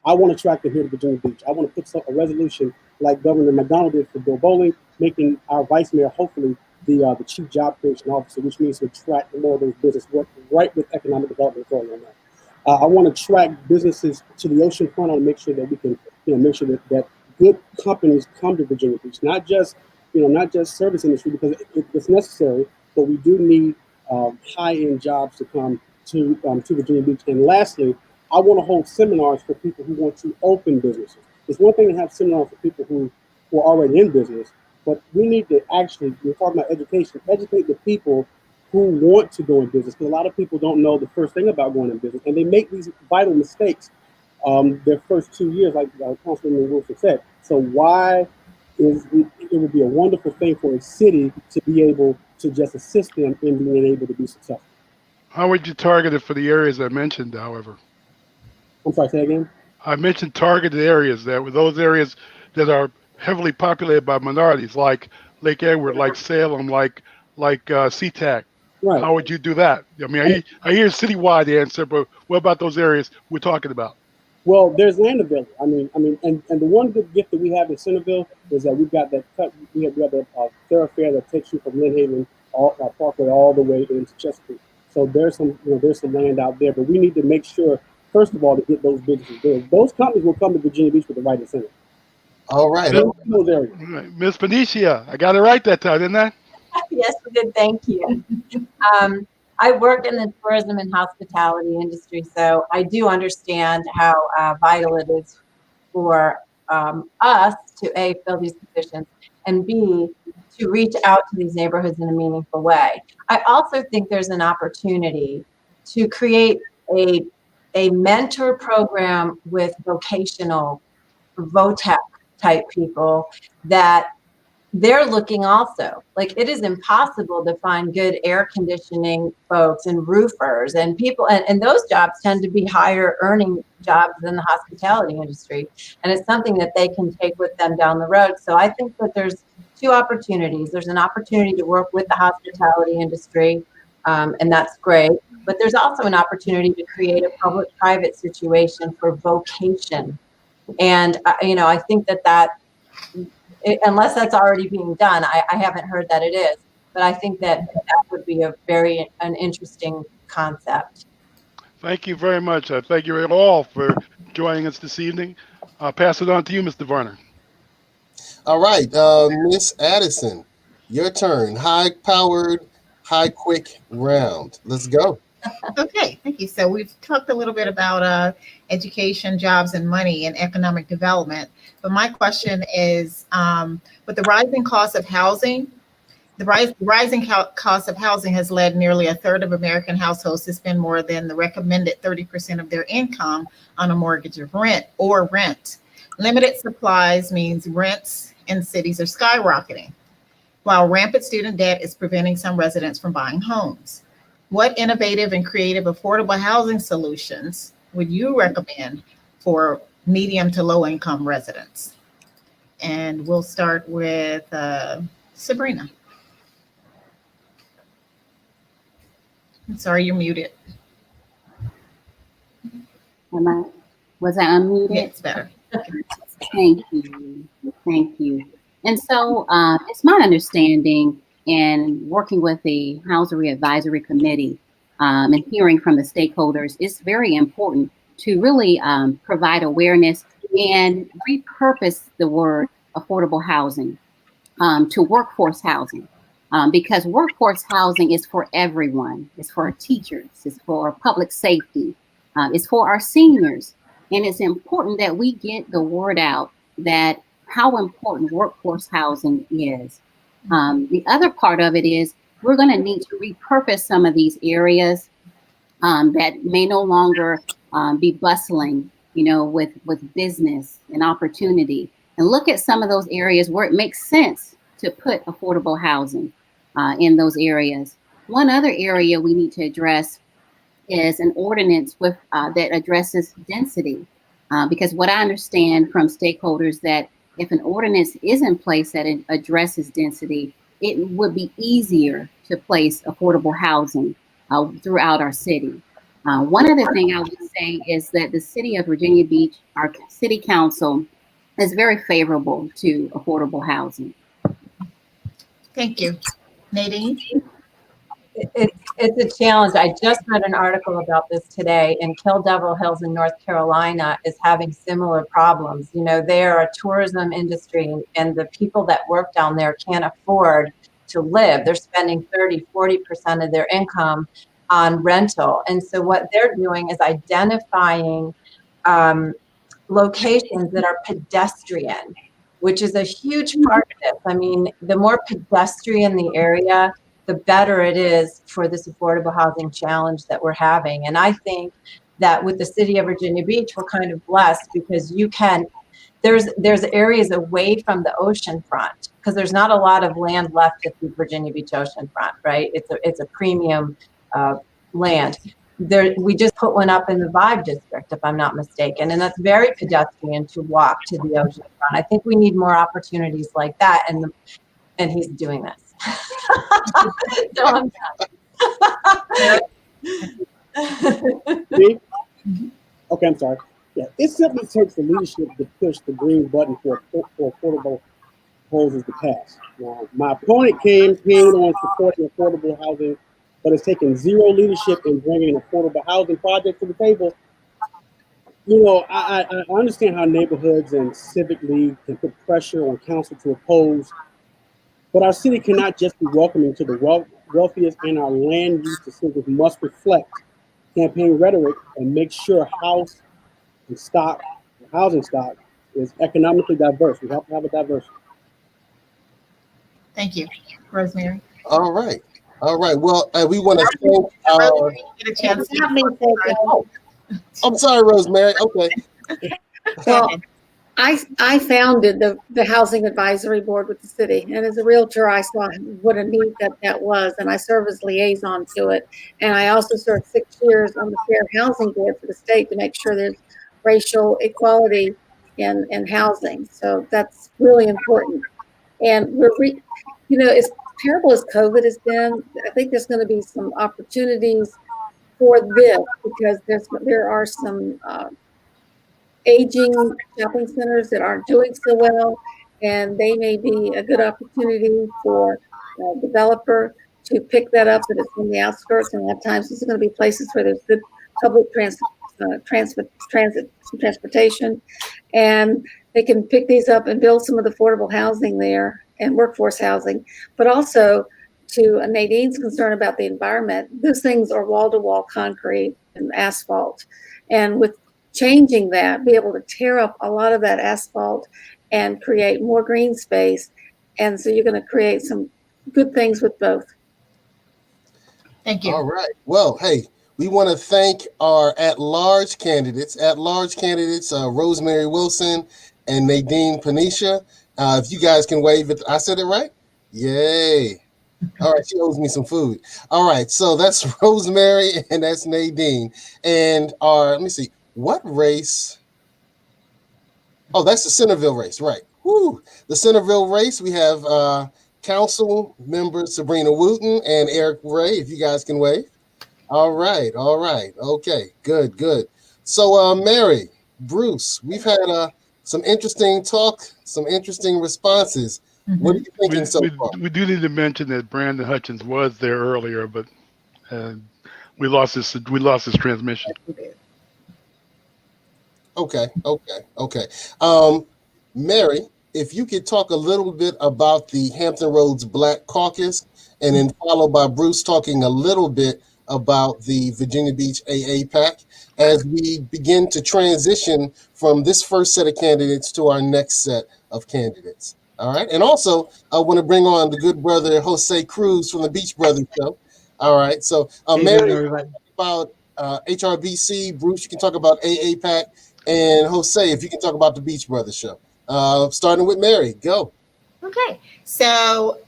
I want to attract them here to Virginia Beach. I want to put a resolution like Governor McDonald did for Bill Bowling, making our vice mayor hopefully the chief job creation officer, which means to attract more of those business work right with economic development authority on that. I want to attract businesses to the ocean front. I want to make sure that we can, make sure that good companies come to Virginia Beach, not just service industry, because it's necessary, but we do need high-end jobs to come to Virginia Beach. And lastly, I want to hold seminars for people who want to open businesses. It's one thing to have seminars for people who are already in business, but we need to actually, we're talking about education, educate the people who want to go in business, because a lot of people don't know the first thing about going in business, and they make these vital mistakes their first 2 years, like Councilman Wilson said. So it would be a wonderful thing for a city to be able to just assist them in being able to be successful. How would you target it for the areas I mentioned, however? I'm sorry, say again? I mentioned targeted areas, that were those areas that are heavily populated by minorities, like Lake Edward, like Salem, like SeaTac. Right. How would you do that? I mean, I hear citywide answer, but what about those areas we're talking about? Well, there's land available. I mean, and the one good gift that we have in Centerville is that we've got that cut. We have the thoroughfare that takes you from Lynn Haven Parkway all the way into Chesapeake. So there's some land out there, but we need to make sure, first of all, to get those businesses there. Those companies will come to Virginia Beach with the right incentive. All right. Those areas. Ms. Benicia, I got it right that time, didn't I? Yes, you did. Thank you. I work in the tourism and hospitality industry, so I do understand how vital it is for us to A, fill these positions, and B, to reach out to these neighborhoods in a meaningful way. I also think there's an opportunity to create a mentor program with vocational, VOTEC type people that they're looking also. Like, it is impossible to find good air conditioning folks and roofers and people, and those jobs tend to be higher earning jobs than the hospitality industry. And it's something that they can take with them down the road. So I think that there's two opportunities. There's an opportunity to work with the hospitality industry, and that's great. But there's also an opportunity to create a public-private situation for vocation. And, I think that unless that's already being done, I haven't heard that it is, but I think that would be an interesting concept. Thank you very much. Thank you all for joining us this evening. I'll pass it on to you, Mr. Varner. All right, Miss Addison, your turn. High-powered, high-quick round. Let's go. Okay, thank you. So we've talked a little bit about education, jobs, and money and economic development. But my question is, with the rising cost of housing, the rising cost of housing has led nearly a third of American households to spend more than the recommended 30% of their income on a mortgage of rent. Limited supplies means rents in cities are skyrocketing. while rampant student debt is preventing some residents from buying homes. What innovative and creative affordable housing solutions would you recommend for medium to low income residents? And we'll start with Sabrina. I'm sorry, you're muted. Was I unmuted? Yeah, it's better. Thank you. Thank you. And so it's my understanding in working with the Housing Advisory Committee and hearing from the stakeholders, it's very important to really provide awareness and repurpose the word affordable housing to workforce housing. Because workforce housing is for everyone. It's for teachers, it's for public safety, it's for our seniors. And it's important that we get the word out that how important workforce housing is. The other part of it is we're going to need to repurpose some of these areas that may no longer be bustling, with business and opportunity, and look at some of those areas where it makes sense to put affordable housing in those areas. One other area we need to address is an ordinance with that addresses density, because what I understand from stakeholders that if an ordinance is in place that addresses density, it would be easier to place affordable housing throughout our city. One other thing I would say is that the city of Virginia Beach, our city council, is very favorable to affordable housing. Thank you. Nadine? It's a challenge. I just read an article about this today, and Kill Devil Hills in North Carolina is having similar problems. They are a tourism industry, and the people that work down there can't afford to live. They're spending 30-40% of their income on rental. And so what they're doing is identifying locations that are pedestrian, which is a huge part of this. I mean, the more pedestrian the area, the better it is for this affordable housing challenge that we're having. And I think that with the city of Virginia Beach, we're kind of blessed because there's areas away from the ocean front, because there's not a lot of land left at the Virginia Beach ocean front, right? It's a premium land. We just put one up in the Vibe district, if I'm not mistaken, and that's very pedestrian to walk to the ocean front. I think we need more opportunities like that, and he's doing this. So I'm Me? Okay, I'm sorry. Yeah, it simply takes the leadership to push the green button for affordable proposals to pass. Now, my opponent campaigned on supporting affordable housing, but it's taken zero leadership in bringing an affordable housing project to the table. I understand how neighborhoods and civic league can put pressure on council to oppose, but our city cannot just be welcoming to the wealthiest, and our land use decisions must reflect campaign rhetoric and make sure housing stock is economically diverse. We have to have a diversity. Thank you. Rosemary? All right. Well, we want to thank our. Get a chance to- I'm sorry, Rosemary. Okay. Well, I founded the Housing Advisory Board with the city, and as a realtor, I saw what a need that was, and I serve as liaison to it. And I also served 6 years on the Fair Housing Board for the state to make sure there's racial equality in housing. So that's really important. And as terrible as COVID has been, I think there's going to be some opportunities for this, because there are some aging shopping centers that aren't doing so well, and they may be a good opportunity for a developer to pick that up, that it's on the outskirts. And a lot of times these are going to be places where there's good public transportation, and they can pick these up and build some of the affordable housing there and workforce housing. But also, to Nadine's concern about the environment, those things are wall-to-wall concrete and asphalt, and with changing that, be able to tear up a lot of that asphalt and create more green space. And so you're going to create some good things with both. Thank you. All right. Well, hey, we want to thank our at-large candidates, Rosemary Wilson and Nadine Panisha. If you guys can wave it. I said it right? Yay. All right, she owes me some food. All right, so that's Rosemary and that's Nadine. And let me see, what race? Oh, that's the Centerville race, right? Woo! The Centerville race. We have council members Sabrina Wooten and Eric Ray. If you guys can wave. All right. Okay, good. So, Mary, Bruce, we've had some interesting talk, some interesting responses. What are you thinking so far? We do need to mention that Brandon Hutchins was there earlier, but we lost his transmission. Okay. Mary, if you could talk a little bit about the Hampton Roads Black Caucus, and then followed by Bruce talking a little bit about the Virginia Beach AA PAC as we begin to transition from this first set of candidates to our next set of candidates. All right. And also, I want to bring on the good brother Jose Cruz from the Beach Brothers Show. All right. So, Mary, about HRBC. Bruce, you can talk about AA PAC. And Jose, if you can talk about the Beach Brothers Show. Starting with Mary. Go. Okay. So,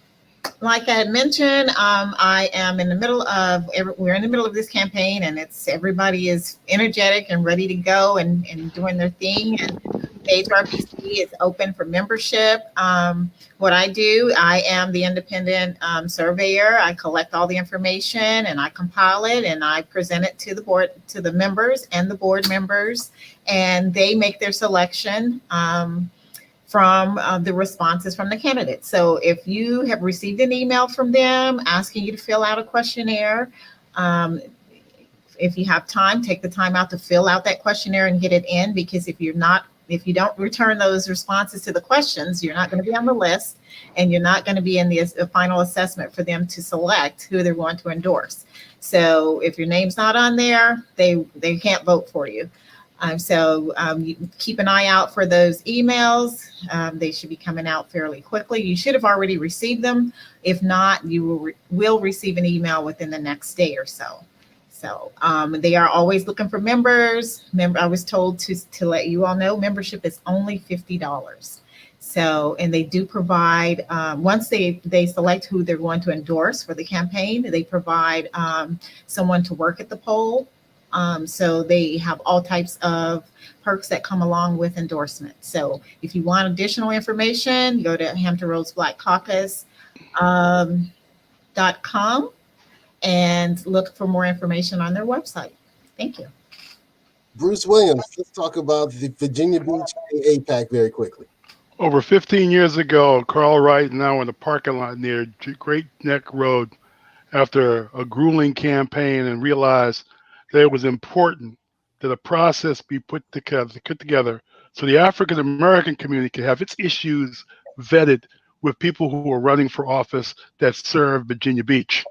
like I had mentioned, I am in the middle of, we're in the middle of this campaign, and everybody is energetic and ready to go and doing their thing. And the HRBC is open for membership. What I do, I am the independent surveyor. I collect all the information and I compile it and I present it to the board, to the members and the board members, and they make their selection from the responses from the candidates. So if you have received an email from them asking you to fill out a questionnaire, if you have time, take the time out to fill out that questionnaire and get it in, because if you don't return those responses to the questions, you're not going to be on the list and you're not going to be in the final assessment for them to select who they're going to endorse. So if your name's not on there, they can't vote for you. So you keep an eye out for those emails. They should be coming out fairly quickly. You should have already received them. If not, you will receive an email within the next day or so. So they are always looking for members. I was told to let you all know membership is only $50. So, and they do provide, once they select who they're going to endorse for the campaign, they provide someone to work at the poll. So they have all types of perks that come along with endorsement. So if you want additional information, go to Hampton Roads Black Caucus .com and look for more information on their website. Thank you. Bruce Williams, let's talk about the Virginia Beach AA PAC very quickly. Over 15 years ago, Carl Wright and I were in the parking lot near Great Neck Road after a grueling campaign and realized that it was important that a process be put together so the African American community could have its issues vetted with people who are running for office that serve Virginia Beach.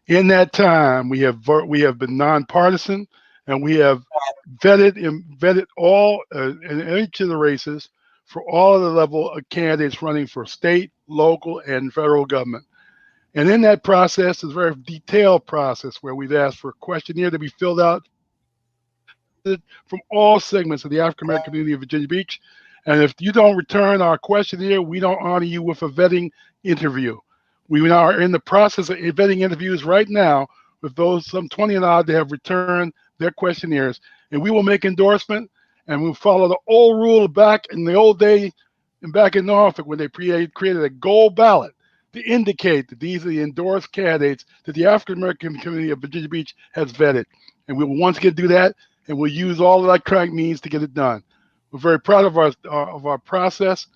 In that time, we have been nonpartisan, and we have vetted all in each of the races for all of the level of candidates running for state, local, and federal government. And in that process is a very detailed process where we've asked for a questionnaire to be filled out from all segments of the African American community of Virginia Beach. And if you don't return our questionnaire, we don't honor you with a vetting interview. We are in the process of vetting interviews right now with those, some 20 and odd, that have returned their questionnaires. And we will make endorsement, and we'll follow the old rule back in the old day and back in Norfolk when they created a gold ballot to indicate that these are the endorsed candidates that the African American community of Virginia Beach has vetted. And we will once again do that, and we'll use all electronic means to get it done. We're very proud of our process.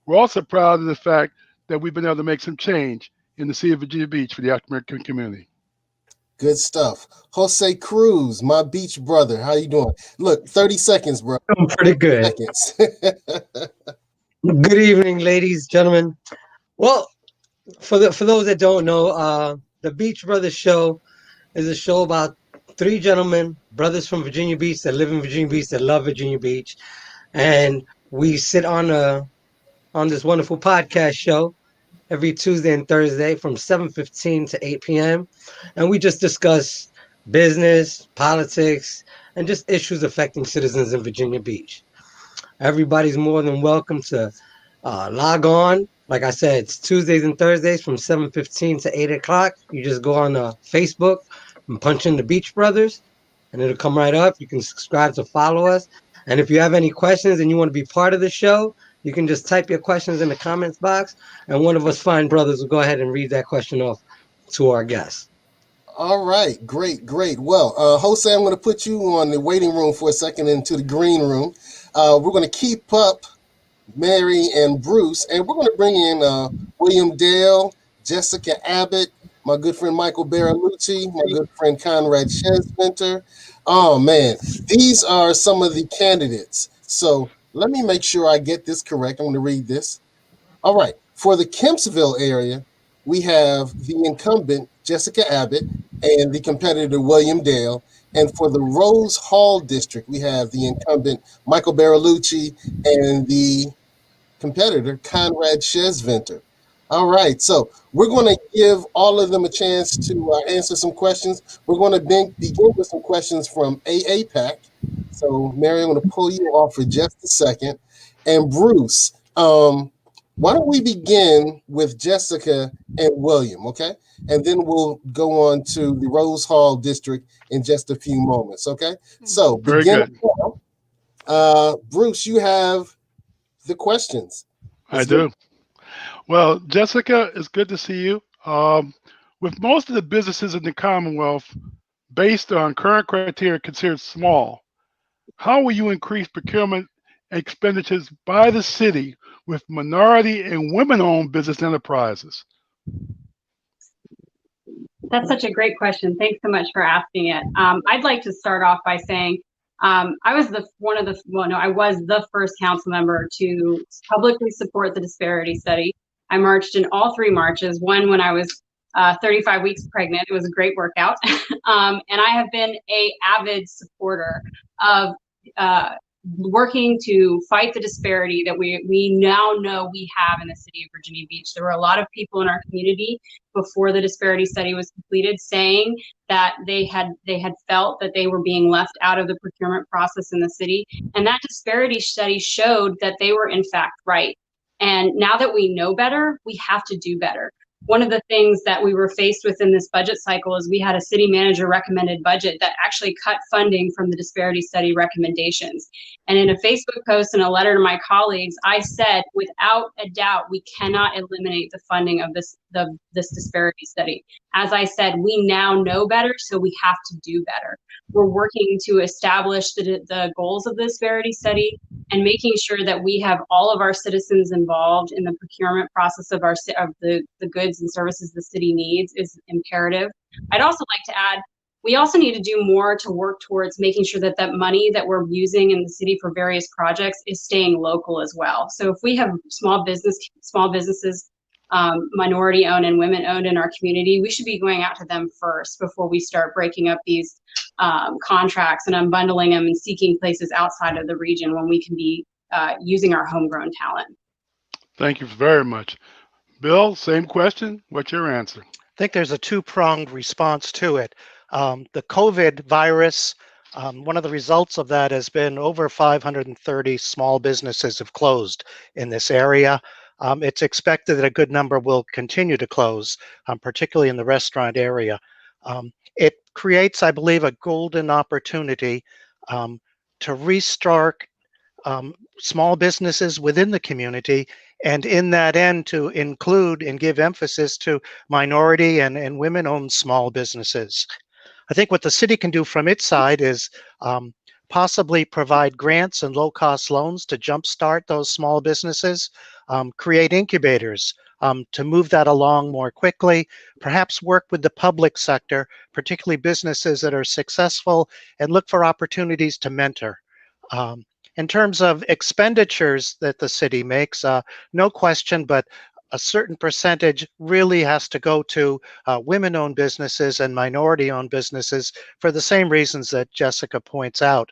We're also proud of the fact that we've been able to make some change in the city of Virginia Beach for the African American community. Good stuff. Jose Cruz, my beach brother. How you doing? Look, 30 seconds, bro. I'm pretty good. Good evening, ladies, gentlemen. Well, for those that don't know, the Beach Brothers Show is a show about three gentlemen, brothers from Virginia Beach that live in Virginia Beach, that love Virginia Beach, and we sit on this wonderful podcast show every Tuesday and Thursday from 7:15 to 8 p.m. And we just discuss business, politics, and just issues affecting citizens in Virginia Beach. Everybody's more than welcome to log on Like I said, it's Tuesdays and Thursdays from 7:15 to 8 o'clock. You just go on Facebook and punch in the Beach Brothers, and it'll come right up. You can subscribe to follow us. And if you have any questions and you want to be part of the show, you can just type your questions in the comments box, and one of us fine brothers will go ahead and read that question off to our guests. All right, great, great. Well, Jose, I'm going to put you on the waiting room for a second into the green room. We're going to keep up Mary and Bruce, and we're going to bring in William Dale, Jessica Abbott, my good friend Michael Baralucci, my good friend Conrad Shesventer. Oh, man, these are some of the candidates. So let me make sure I get this correct. I'm going to read this. All right, for the Kempsville area, we have the incumbent, Jessica Abbott, and the competitor, William Dale. And for the Rose Hall district, we have the incumbent, Michael Baralucci, and the competitor, Conrad Shesventer. All right, so we're going to give all of them a chance to answer some questions. We're going to begin with some questions from AAPAC. So, Mary, I'm going to pull you off for just a second. And Bruce, why don't we begin with Jessica and William, okay? And then we'll go on to the Rose Hall district in just a few moments, okay? So, Very good. Bruce, you have the questions. I do. Well, Jessica, it's good to see you. With most of the businesses in the Commonwealth based on current criteria considered small, how will you increase procurement expenditures by the city with minority and women-owned business enterprises? That's such a great question. Thanks so much for asking it. I'd like to start off by saying I was the first council member to publicly support the disparity study. I marched in all three marches, one when I was 35 weeks pregnant. It was a great workout. And I have been an avid supporter of working to fight the disparity that we now know we have in the city of Virginia Beach. There were a lot of people in our community before the disparity study was completed saying that they had felt that they were being left out of the procurement process in the city. And that disparity study showed that they were in fact right. And now that we know better, we have to do better. One of the things that we were faced with in this budget cycle is we had a city manager recommended budget that actually cut funding from the disparity study recommendations. And in a Facebook post and a letter to my colleagues, I said, without a doubt, we cannot eliminate the funding of this disparity study. As I said, we now know better, so we have to do better. We're working to establish the goals of the disparity study and making sure that we have all of our citizens involved in the procurement process of the goods and services the city needs is imperative. I'd also like to add, we also need to do more to work towards making sure that that money that we're using in the city for various projects is staying local as well. So if we have small businesses, minority owned and women owned in our community, we should be going out to them first before we start breaking up these contracts and unbundling them and seeking places outside of the region when we can be using our homegrown talent. Thank you very much. Bill, same question. What's your answer? I think there's a two-pronged response to it. The COVID virus, one of the results of that has been over 530 small businesses have closed in this area. It's expected that a good number will continue to close, particularly in the restaurant area. It creates, I believe, a golden opportunity to restart small businesses within the community, and in that end to include and give emphasis to minority and women-owned small businesses. I think what the city can do from its side is possibly provide grants and low-cost loans to jumpstart those small businesses, create incubators to move that along more quickly, perhaps work with the public sector, particularly businesses that are successful, and look for opportunities to mentor. In terms of expenditures that the city makes, no question, but a certain percentage really has to go to women-owned businesses and minority-owned businesses for the same reasons that Jessica points out.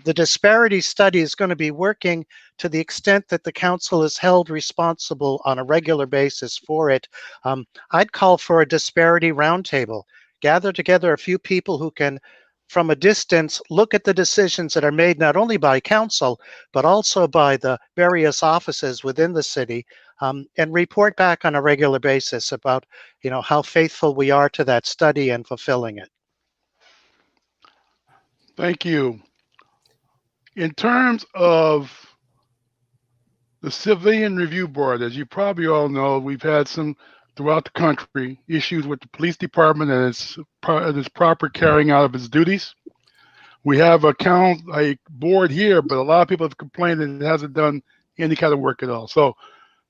The disparity study is going to be working to the extent that the council is held responsible on a regular basis for it. I'd call for a disparity roundtable. Gather together a few people who can, from a distance, look at the decisions that are made not only by council, but also by the various offices within the city, and report back on a regular basis about, how faithful we are to that study and fulfilling it. Thank you. In terms of the Civilian Review Board, as you probably all know, we've had some throughout the country issues with the police department and its proper carrying out of its duties. We have a board here, but a lot of people have complained that it hasn't done any kind of work at all. So,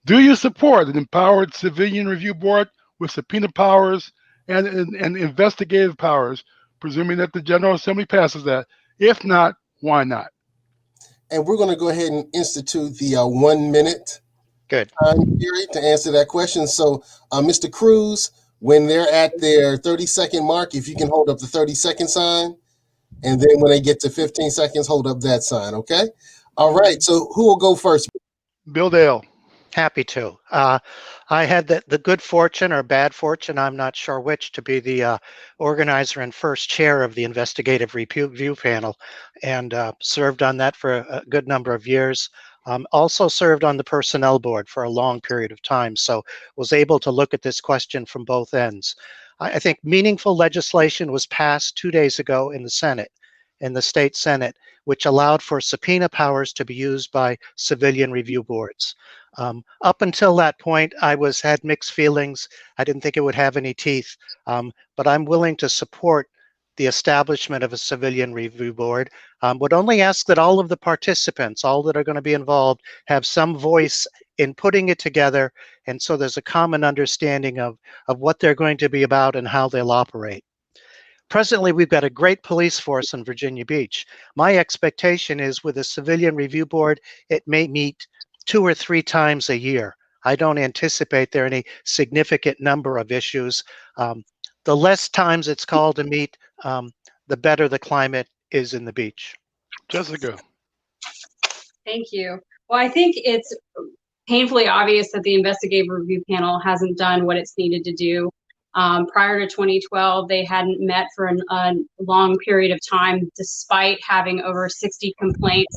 do you support an empowered Civilian Review Board with subpoena powers and investigative powers, presuming that the General Assembly passes that? If not, why not? And we're going to go ahead and institute the 1 minute time period to answer that question. So, Mr. Cruz, when they're at their 30-second mark, if you can hold up the 30-second sign, and then when they get to 15 seconds, hold up that sign, okay? All right, so who will go first? Bill Dale. Happy to. I had the good fortune or bad fortune, I'm not sure which, to be the organizer and first chair of the investigative review panel, and served on that for a good number of years. Also served on the personnel board for a long period of time, so was able to look at this question from both ends. I think meaningful legislation was passed 2 days ago in the Senate, in the state Senate, which allowed for subpoena powers to be used by civilian review boards. Up until that point, I had mixed feelings. I didn't think it would have any teeth, but I'm willing to support the establishment of a civilian review board. Would only ask that all of the participants, all that are going to be involved, have some voice in putting it together, and so there's a common understanding of what they're going to be about and how they'll operate. Presently, we've got a great police force in Virginia Beach. My expectation is with a civilian review board, it may meet 2 or 3 times a year. I don't anticipate there are any significant number of issues. The less times it's called to meet, the better the climate is in the beach. Jessica. Thank you. Well, I think it's painfully obvious that the investigative review panel hasn't done what it's needed to do. Prior to 2012, they hadn't met for a long period of time, despite having over 60 complaints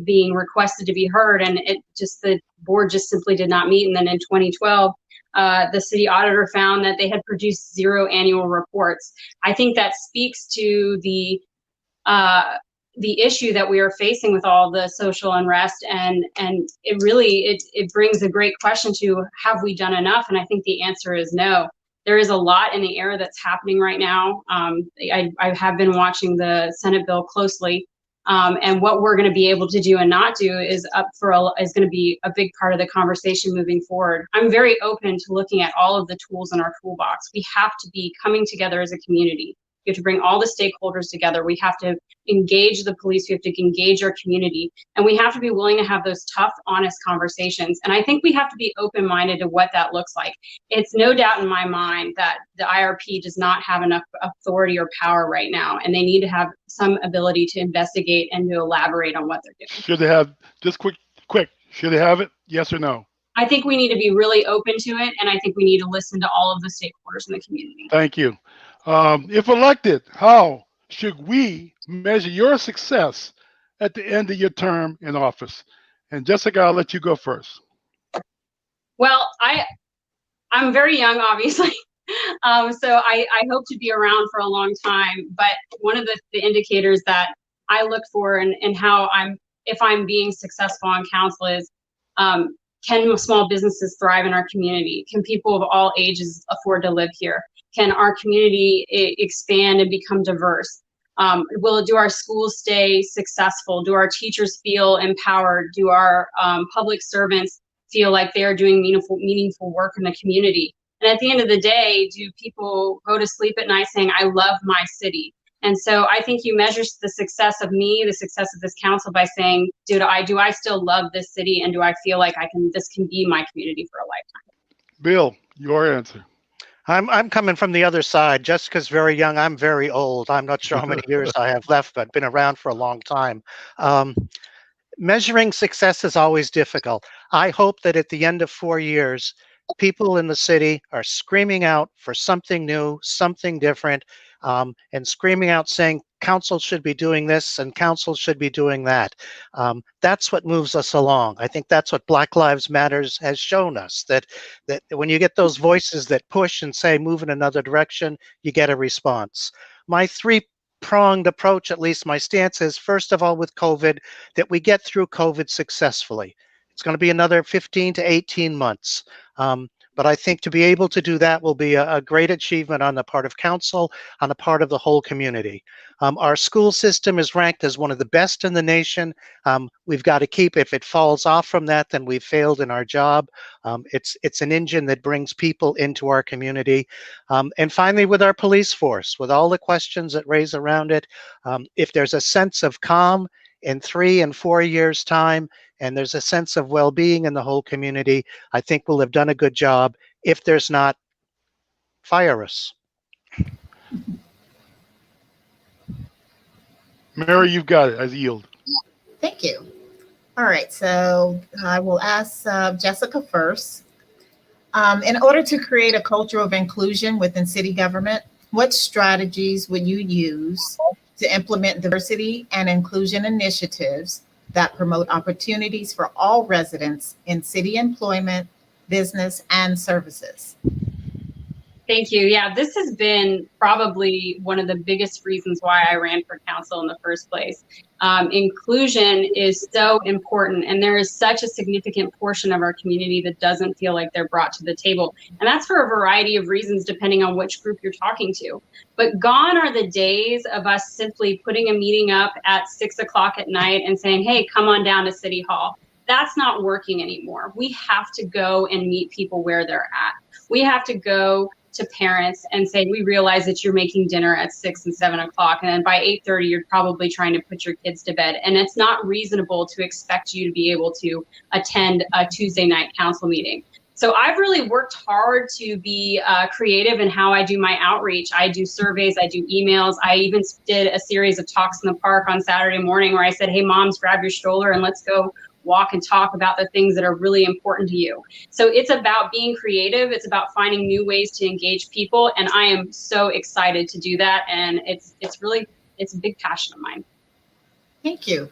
being requested to be heard, and the board just simply did not meet. And then in 2012, the city auditor found that they had produced 0 annual reports. I think that speaks to the issue that we are facing with all the social unrest, and it really brings a great question to, have we done enough? And I think the answer is no. There is a lot in the air that's happening right now. I have been watching the Senate bill closely, and what we're going to be able to do and not do is going to be a big part of the conversation moving forward. I'm very open to looking at all of the tools in our toolbox. We have to be coming together as a community. We have to bring all the stakeholders together. We have to engage the police. We have to engage our community. And we have to be willing to have those tough, honest conversations. And I think we have to be open-minded to what that looks like. It's no doubt in my mind that the IRP does not have enough authority or power right now. And they need to have some ability to investigate and to elaborate on what they're doing. Should they have, just quick, should they have it? Yes or no? I think we need to be really open to it. And I think we need to listen to all of the stakeholders in the community. Thank you. If elected, how should we measure your success at the end of your term in office? And Jessica, I'll let you go first. Well, I'm very young, obviously. So I hope to be around for a long time. But one of the indicators that I look for and how if I'm being successful on council is, can small businesses thrive in our community? Can people of all ages afford to live here? Can our community expand and become diverse? Do our schools stay successful? Do our teachers feel empowered? Do our public servants feel like they are doing meaningful work in the community? And at the end of the day, do people go to sleep at night saying, I love my city? And so I think you measure the success of me, the success of this council by saying, do I still love this city, and do I feel like this can be my community for a lifetime? Bill, your answer. I'm coming from the other side. Jessica's very young. I'm very old. I'm not sure how many years I have left, but been around for a long time. Measuring success is always difficult. I hope that at the end of 4 years, people in the city are screaming out for something new, something different, and screaming out saying, council should be doing this and council should be doing that. That's what moves us along. I think that's what Black Lives Matters has shown us, that when you get those voices that push and say move in another direction, you get a response. My three-pronged approach, at least my stance is, first of all, with COVID, that we get through COVID successfully. It's going to be another 15 to 18 months. But I think to be able to do that will be a great achievement on the part of council, on the part of the whole community. Our school system is ranked as one of the best in the nation. We've got to keep, if it falls off from that, then we've failed in our job. It's an engine that brings people into our community. And finally, with our police force, with all the questions that raise around it, if there's a sense of calm in 3 and 4 years' time, and there's a sense of well-being in the whole community, I think we'll have done a good job. If there's not, fire us. Mary, you've got it. I yield. Thank you. All right, so I will ask Jessica first. In order to create a culture of inclusion within city government, what strategies would you use to implement diversity and inclusion initiatives that promote opportunities for all residents in city employment, business, and services? Thank you. Yeah, this has been probably one of the biggest reasons why I ran for council in the first place. Inclusion is so important, and there is such a significant portion of our community that doesn't feel like they're brought to the table. And that's for a variety of reasons, depending on which group you're talking to. But gone are the days of us simply putting a meeting up at 6 o'clock at night and saying, hey, come on down to City Hall. That's not working anymore. We have to go and meet people where they're at. We have to go to parents and say, we realize that you're making dinner at 6 and 7 o'clock, and then by 8:30 you're probably trying to put your kids to bed, and it's not reasonable to expect you to be able to attend a Tuesday night council meeting. So I've really worked hard to be creative in how I do my outreach. I do surveys, I do emails. I even did a series of talks in the park on Saturday morning where I said, hey moms, grab your stroller and let's go walk and talk about the things that are really important to you. So it's about being creative. It's about finding new ways to engage people. And I am so excited to do that. And it's a big passion of mine. Thank you.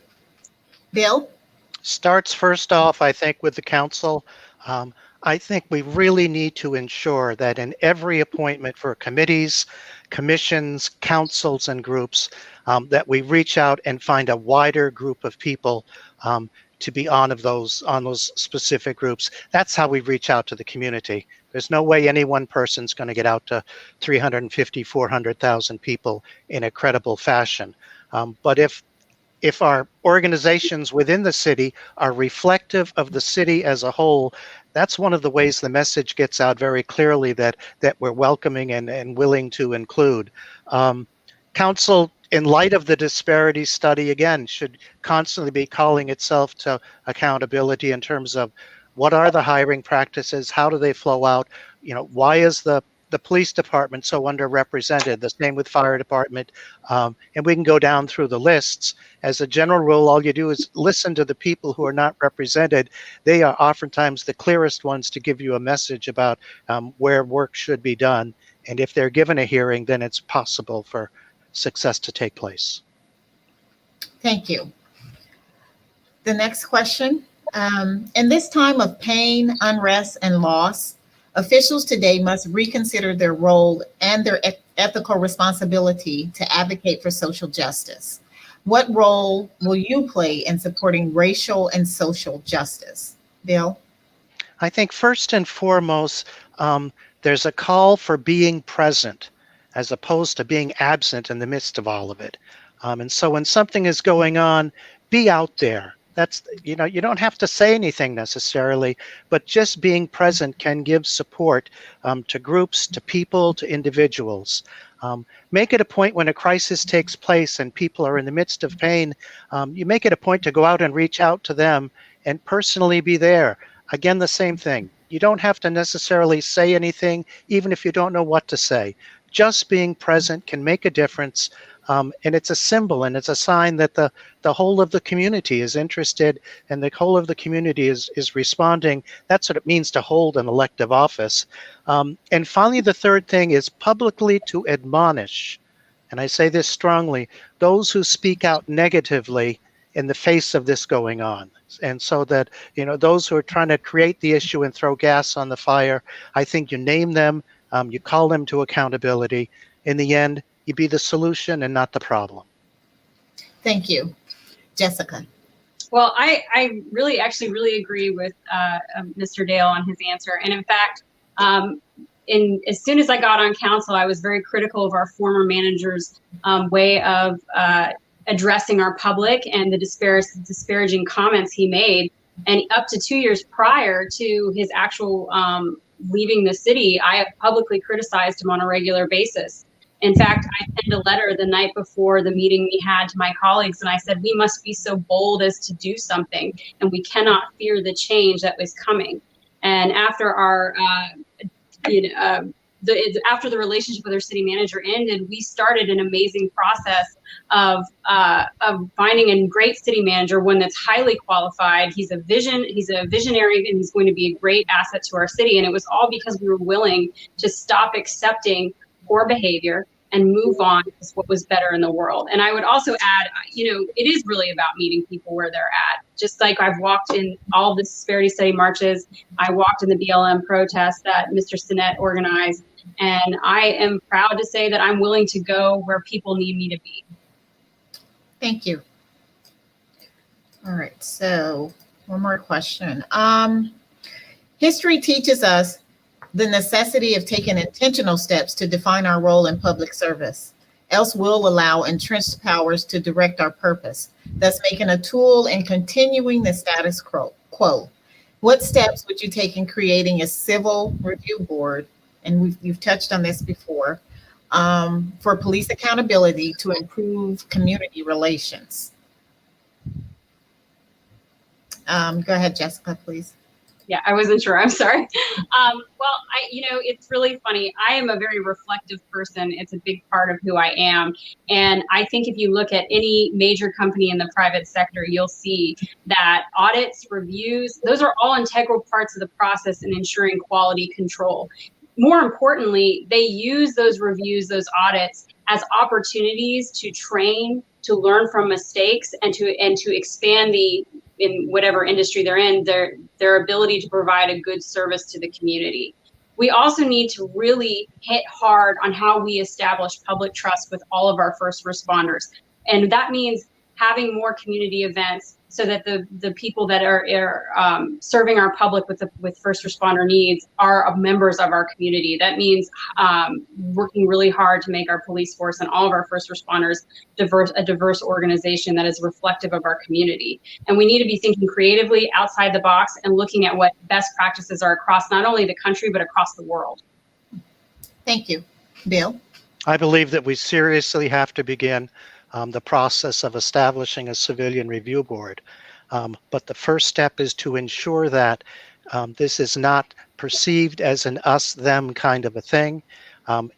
Bill? Starts first off, I think, with the council. I think we really need to ensure that in every appointment for committees, commissions, councils, and groups, that we reach out and find a wider group of people to be on those specific groups. That's how we reach out to the community. There's no way any one person's going to get out to 350, 400,000 people in a credible fashion. But if our organizations within the city are reflective of the city as a whole, that's one of the ways the message gets out very clearly that we're welcoming and willing to include. Council, in light of the disparity study, again, should constantly be calling itself to accountability in terms of what are the hiring practices, how do they flow out, why is the police department so underrepresented, the same with fire department, and we can go down through the lists. As a general rule, all you do is listen to the people who are not represented. They are oftentimes the clearest ones to give you a message about where work should be done. And if they're given a hearing, then it's possible for success to take place. Thank you. The next question. In this time of pain, unrest, and loss, officials today must reconsider their role and their ethical responsibility to advocate for social justice. What role will you play in supporting racial and social justice? Bill? I think first and foremost, there's a call for being present as opposed to being absent in the midst of all of it. And so when something is going on, be out there. That's, you don't have to say anything necessarily, but just being present can give support to groups, to people, to individuals. Make it a point when a crisis takes place and people are in the midst of pain, you make it a point to go out and reach out to them and personally be there. Again, the same thing. You don't have to necessarily say anything, even if you don't know what to say. Just being present can make a difference. And it's a symbol and it's a sign that the whole of the community is interested and the whole of the community is responding. That's what it means to hold an elective office. And finally, the third thing is publicly to admonish and I say this strongly, those who speak out negatively in the face of this going on. And so that, those who are trying to create the issue and throw gas on the fire, I think you name them, you call them to accountability. In the end, you be the solution and not the problem. Thank you. Jessica. Well, I really actually really agree with Mr. Dale on his answer. And in fact, as soon as I got on council, I was very critical of our former manager's way of addressing our public and the disparaging comments he made. And up to 2 years prior to his actual leaving the city, I publicly criticized him on a regular basis. In fact, I sent a letter the night before the meeting we had to my colleagues, and I said, we must be so bold as to do something, and we cannot fear the change that was coming. And after our, after the relationship with our city manager ended, we started an amazing process of finding a great city manager, one that's highly qualified. He's a visionary, and he's going to be a great asset to our city. And it was all because we were willing to stop accepting poor behavior and move on to what was better in the world. And I would also add, it is really about meeting people where they're at. Just like I've walked in all the disparity study marches, I walked in the BLM protest that Mr. Stinnett organized, and I am proud to say that I'm willing to go where people need me to be. Thank you. All right, so one more question. History teaches us the necessity of taking intentional steps to define our role in public service, else we'll allow entrenched powers to direct our purpose, thus making a tool in continuing the status quo. What steps would you take in creating a civil review board, and you've touched on this before, for police accountability to improve community relations? Go ahead, Jessica, please. Yeah, I wasn't sure. I'm sorry. Well, it's really funny. I am a very reflective person. It's a big part of who I am. And I think if you look at any major company in the private sector, you'll see that audits, reviews, those are all integral parts of the process in ensuring quality control. More importantly, they use those reviews, those audits, as opportunities to train, to learn from mistakes, and to expand in whatever industry they're in, their ability to provide a good service to the community. We also need to really hit hard on how we establish public trust with all of our first responders. And that means having more community events so that the people that are serving our public with first responder needs are members of our community. That means working really hard to make our police force and all of our first responders a diverse organization that is reflective of our community. And we need to be thinking creatively outside the box and looking at what best practices are across not only the country, but across the world. Thank you. Bill? I believe that we seriously have to begin the process of establishing a civilian review board. But the first step is to ensure that this is not perceived as an us-them kind of a thing,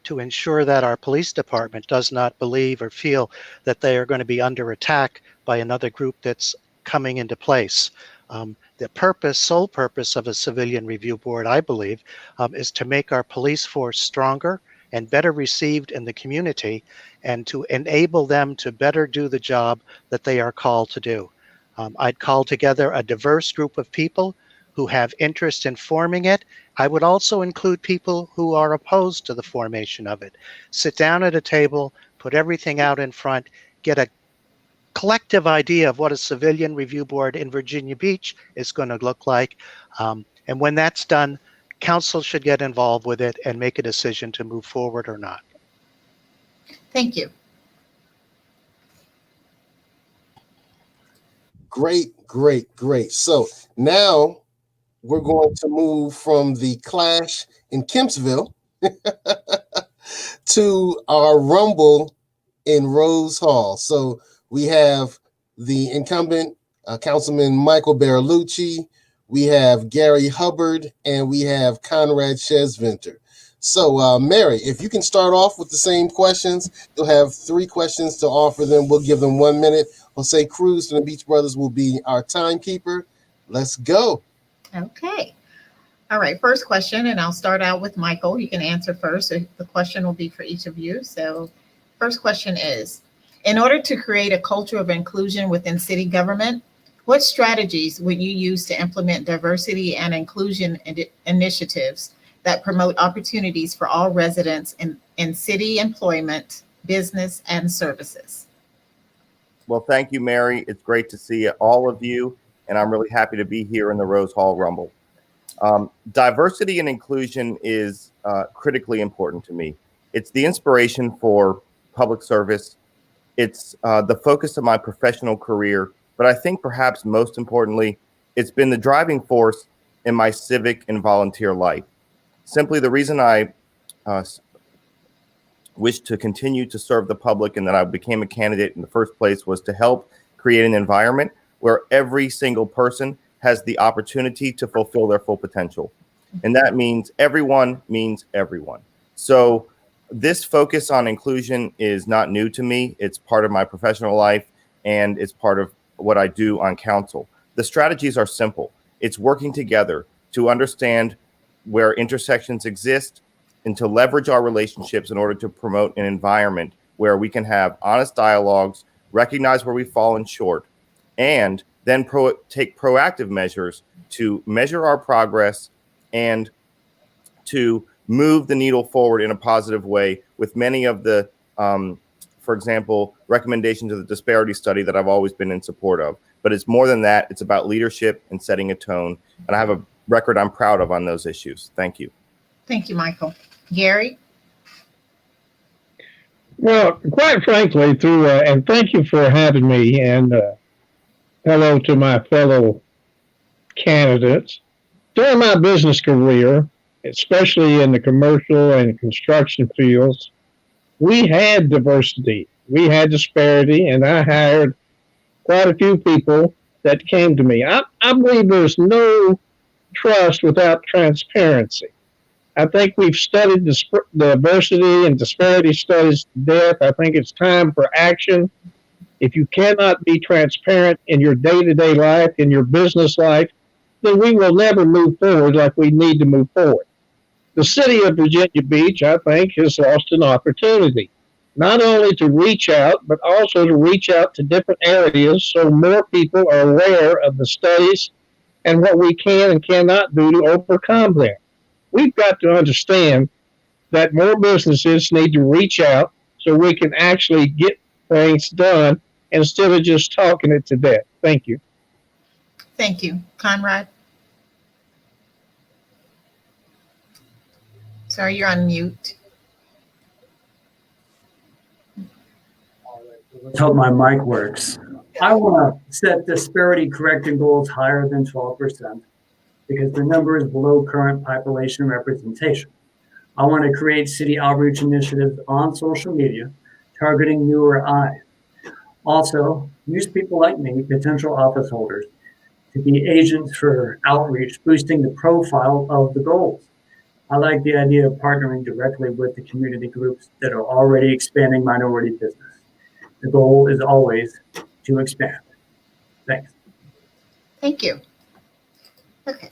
to ensure that our police department does not believe or feel that they are going to be under attack by another group that's coming into place. The sole purpose of a civilian review board, I believe, is to make our police force stronger and better received in the community, and to enable them to better do the job that they are called to do. I'd call together a diverse group of people who have interest in forming it. I would also include people who are opposed to the formation of it. Sit down at a table, put everything out in front, get a collective idea of what a civilian review board in Virginia Beach is going to look like. And when that's done, council should get involved with it and make a decision to move forward or not. Thank you. Great, great, great. So now we're going to move from the clash in Kempsville to our rumble in Rose Hall. So we have the incumbent, Councilman Michael Baralucci, we have Gary Hubbard, and we have Conrad Chesventer. So, Mary, if you can start off with the same questions, you'll have 3 questions to offer them. We'll give them 1 minute. Jose Cruz from the Beach Brothers will be our timekeeper. Let's go. Okay. All right, first question, and I'll start out with Michael. You can answer first. The question will be for each of you. So First question is, in order to create a culture of inclusion within city government, what strategies would you use to implement diversity and inclusion initiatives that promote opportunities for all residents in city employment, business, and services? Well, thank you, Mary. It's great to see all of you, and I'm really happy to be here in the Rose Hall Rumble. Diversity and inclusion is critically important to me. It's the inspiration for public service. It's the focus of my professional career, but I think perhaps most importantly, it's been the driving force in my civic and volunteer life. Simply the reason I wish to continue to serve the public and that I became a candidate in the first place was to help create an environment where every single person has the opportunity to fulfill their full potential. And that means everyone means everyone. So this focus on inclusion is not new to me. It's part of my professional life and it's part of what I do on council. The strategies are simple. It's working together to understand where intersections exist and to leverage our relationships in order to promote an environment where we can have honest dialogues, recognize where we've fallen short, and then take proactive measures to measure our progress and to move the needle forward in a positive way with many of the, for example, recommendations of the disparity study that I've always been in support of. But it's more than that. It's about leadership and setting a tone. And I have a record I'm proud of on those issues. Thank you. Thank you, Michael. Gary? Well, quite frankly, and thank you for having me, and hello to my fellow candidates. During my business career, especially in the commercial and construction fields, we had diversity, we had disparity, and I hired quite a few people that came to me. I believe there's no trust without transparency. I think we've studied the diversity and disparity studies to death. I think it's time for action. If you cannot be transparent in your day-to-day life, in your business life, then we will never move forward like we need to move forward. The city of Virginia Beach, I think, has lost an opportunity, not only to reach out, but also to reach out to different areas so more people are aware of the studies and what we can and cannot do to overcome them. We've got to understand that more businesses need to reach out so we can actually get things done instead of just talking it to death. Thank you. Thank you. Conrad? Sorry, you're on mute. Let's hope my mic works. I want to set disparity correcting goals higher than 12% because the number is below current population representation. I want to create city outreach initiatives on social media targeting newer eyes. Also, use people like me, potential office holders, to be agents for outreach, boosting the profile of the goals. I like the idea of partnering directly with the community groups that are already expanding minority business. The goal is always to expand. Thanks. Thank you. Okay.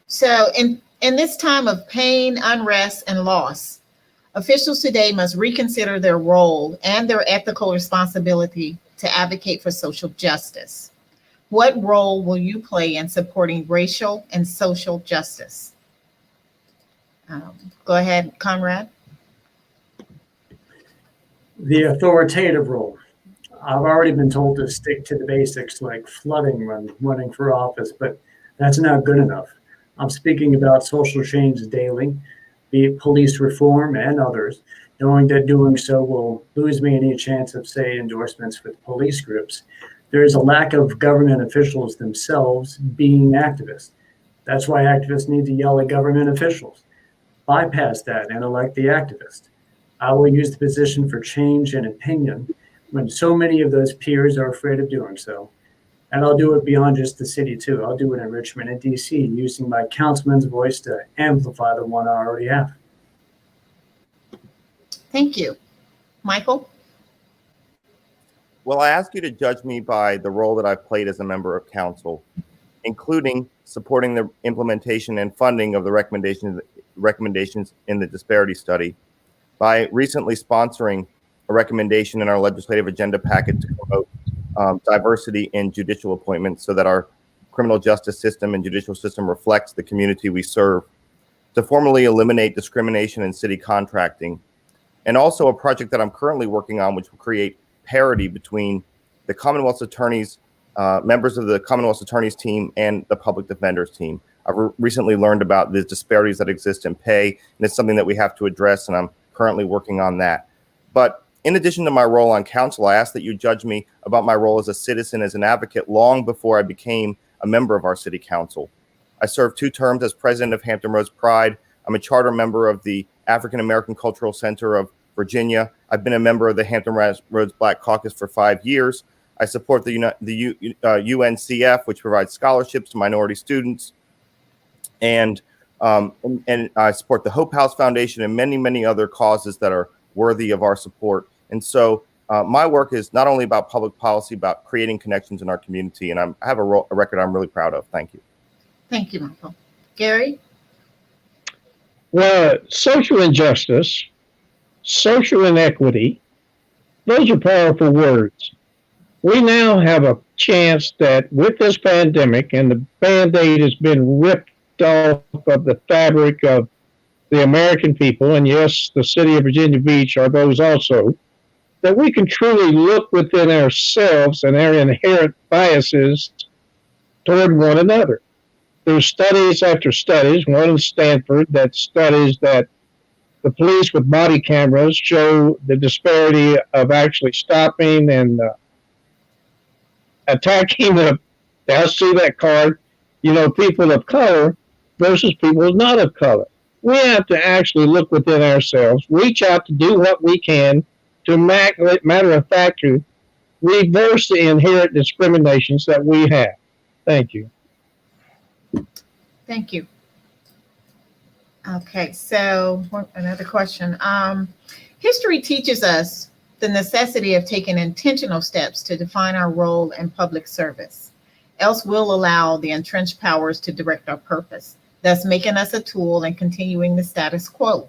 So in this time of pain, unrest, and loss, officials today must reconsider their role and their ethical responsibility to advocate for social justice. What role will you play in supporting racial and social justice? Go ahead, Conrad. The authoritative role. I've already been told to stick to the basics like flooding when running for office, but that's not good enough. I'm speaking about social change daily, be it police reform and others, knowing that doing so will lose me any chance of, say, endorsements with police groups. There is a lack of government officials themselves being activists. That's why activists need to yell at government officials. Bypass that and elect the activist. I will use the position for change and opinion when so many of those peers are afraid of doing so. And I'll do it beyond just the city too. I'll do it in Richmond and DC using my councilman's voice to amplify the one I already have. Thank you. Michael? Well, I ask you to judge me by the role that I've played as a member of council, including supporting the implementation and funding of the recommendations in the disparity study by recently sponsoring a recommendation in our legislative agenda packet to promote diversity in judicial appointments so that our criminal justice system and judicial system reflects the community we serve, to formally eliminate discrimination in city contracting, and also a project that I'm currently working on, which will create parity between the Commonwealth's attorneys, members of the Commonwealth's attorneys team, and the public defenders team. I've recently learned about the disparities that exist in pay, and it's something that we have to address, and I'm currently working on that. But in addition to my role on council, I ask that you judge me about my role as a citizen, as an advocate, long before I became a member of our city council. I served 2 terms as president of Hampton Roads Pride. I'm a charter member of the African American Cultural Center of Virginia. I've been a member of the Hampton Roads Black Caucus for 5 years. I support the UNCF, which provides scholarships to minority students. And I support the Hope House Foundation and many, many other causes that are worthy of our support. And so my work is not only about public policy, about creating connections in our community. And I have a record I'm really proud of. Thank you. Thank you, Michael. Gary? Well, social injustice, social inequity, those are powerful words. We now have a chance that with this pandemic, and the Band-Aid has been ripped off of the fabric of the American people, and yes, the city of Virginia Beach are those also, that we can truly look within ourselves and our inherent biases toward one another. There's studies after studies, one in Stanford that studies that the police with body cameras show the disparity of actually stopping and attacking I see that card, people of color versus people not of color. We have to actually look within ourselves, reach out to do what we can to matter of fact, to reverse the inherent discriminations that we have. Thank you. Thank you. Okay, so another question. History teaches us the necessity of taking intentional steps to define our role in public service. Else we'll allow the entrenched powers to direct our purpose, thus making us a tool and continuing the status quo.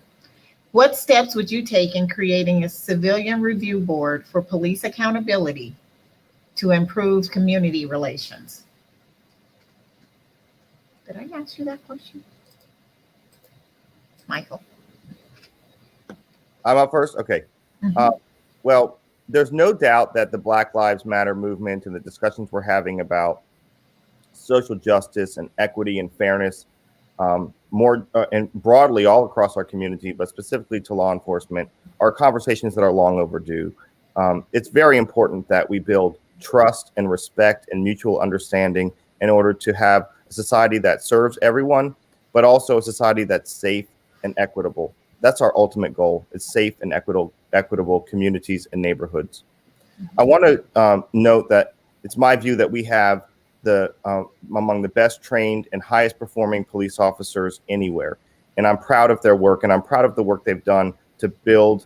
What steps would you take in creating a civilian review board for police accountability to improve community relations? Did I ask you that question? Michael. I'm up first? Okay. Well, there's no doubt that the Black Lives Matter movement and the discussions we're having about social justice and equity and fairness more and broadly all across our community, but specifically to law enforcement, are conversations that are long overdue. It's very important that we build trust and respect and mutual understanding in order to have a society that serves everyone, but also a society that's safe and equitable. That's our ultimate goal, is safe and equitable communities and neighborhoods. I want to note that it's my view that we have among the best trained and highest performing police officers anywhere. And I'm proud of their work, and I'm proud of the work they've done to build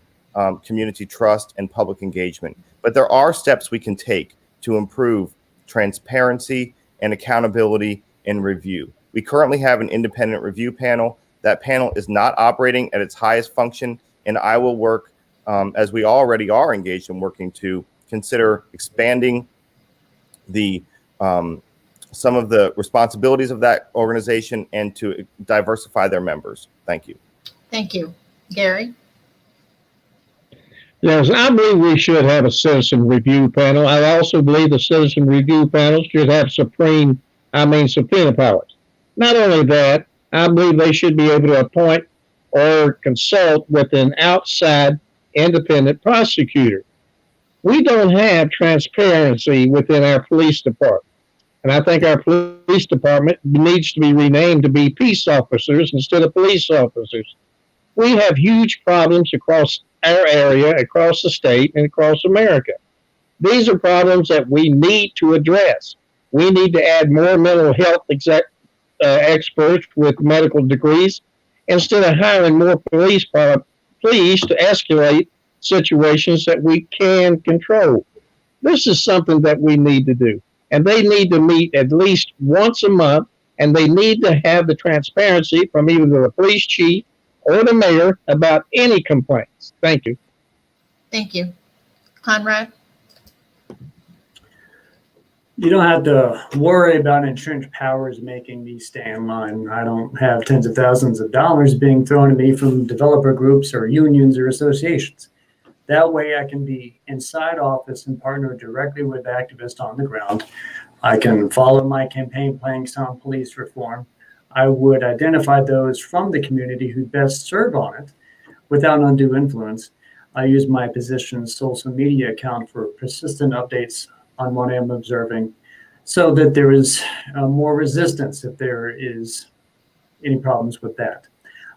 community trust and public engagement. But there are steps we can take to improve transparency and accountability and review. We currently have an independent review panel. That panel is not operating at its highest function, and I will work, as we already are engaged in working, to consider expanding some of the responsibilities of that organization and to diversify their members. Thank you. Thank you. Gary? Yes, I believe we should have a citizen review panel. I also believe the citizen review panel should have subpoena powers. Not only that, I believe they should be able to appoint or consult with an outside independent prosecutor. We don't have transparency within our police department. And I think our police department needs to be renamed to be peace officers instead of police officers. We have huge problems across our area, across the state, and across America. These are problems that we need to address. We need to add more mental health experts with medical degrees instead of hiring more police to escalate situations that we can control. This is something that we need to do. And they need to meet at least once a month, and they need to have the transparency from either the police chief or the mayor about any complaints. Thank you. Thank you. Gary? Yes, I believe we should have a citizen review panel. I also believe the citizen review panel should have subpoena powers. Not only that, I believe they should be able to appoint or consult with an outside independent prosecutor. We don't have transparency within our police department. And I think our police department needs to be renamed to be peace officers instead of police officers. We have huge problems across our area, across the state, and across America. These are problems that we need to address. We need to add more mental health experts with medical degrees instead of hiring more police to escalate situations that we can control. This is something that we need to do. And they need to meet at least once a month, and they need to have the transparency from either the police chief or the mayor about any complaints. Thank you. Thank you. Conrad? You don't have to worry about entrenched powers making me stay in line. I don't have tens of thousands of dollars being thrown at me from developer groups or unions or associations. That way I can be inside office and partner directly with activists on the ground. I can follow my campaign planks on police reform. I would identify those from the community who best serve on it without undue influence. I use my position's social media account for persistent updates on what I'm observing so that there is more resistance if there is any problems with that.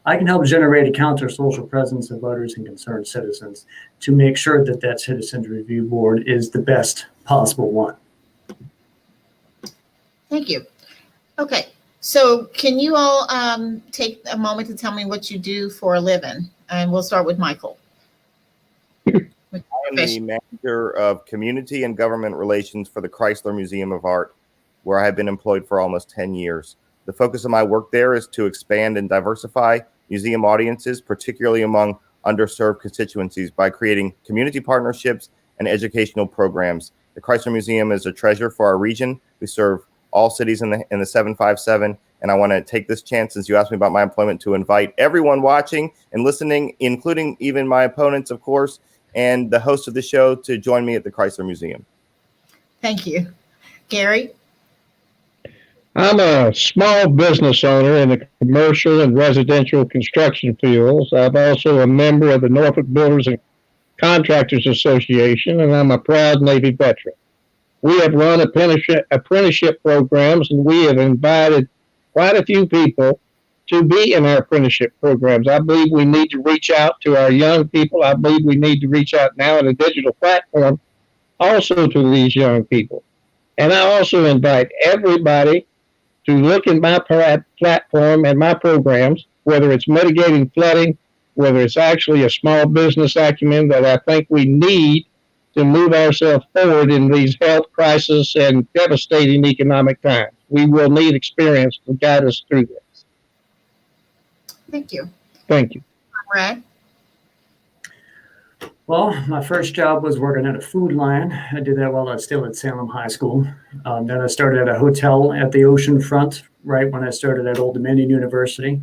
I can help generate a counter social presence of voters and concerned citizens to make sure that that Citizens Review Board is the best possible one. Thank you. Okay, so can you all take a moment to tell me what you do for a living? And we'll start with Michael. I am the manager of community and government relations for the Chrysler Museum of Art, where I have been employed for almost 10 years. The focus of my work there is to expand and diversify museum audiences, particularly among underserved constituencies, by creating community partnerships and educational programs. The Chrysler Museum is a treasure for our region. We serve all cities in the 757, and I want to take this chance, since you asked me about my employment, to invite everyone watching and listening, including even my opponents, of course, and the host of the show, to join me at the Chrysler Museum. Thank you. Gary? I'm a small business owner in the commercial and residential construction fields. I'm also a member of the Norfolk Builders and Contractors Association, and I'm a proud Navy veteran. We have run apprenticeship programs, and we have invited quite a few people to be in our apprenticeship programs. I believe we need to reach out to our young people. I believe we need to reach out now in a digital platform also to these young people. And I also invite everybody to look at my platform and my programs, whether it's mitigating flooding, whether it's actually a small business acumen that I think we need to move ourselves forward in these health crises and devastating economic times. We will need experience to guide us through this. Thank you. Thank you. Conrad? Well, my first job was working at a food line. I did that while I was still at Salem High School. Then I started at a hotel at the ocean front, right when I started at Old Dominion University.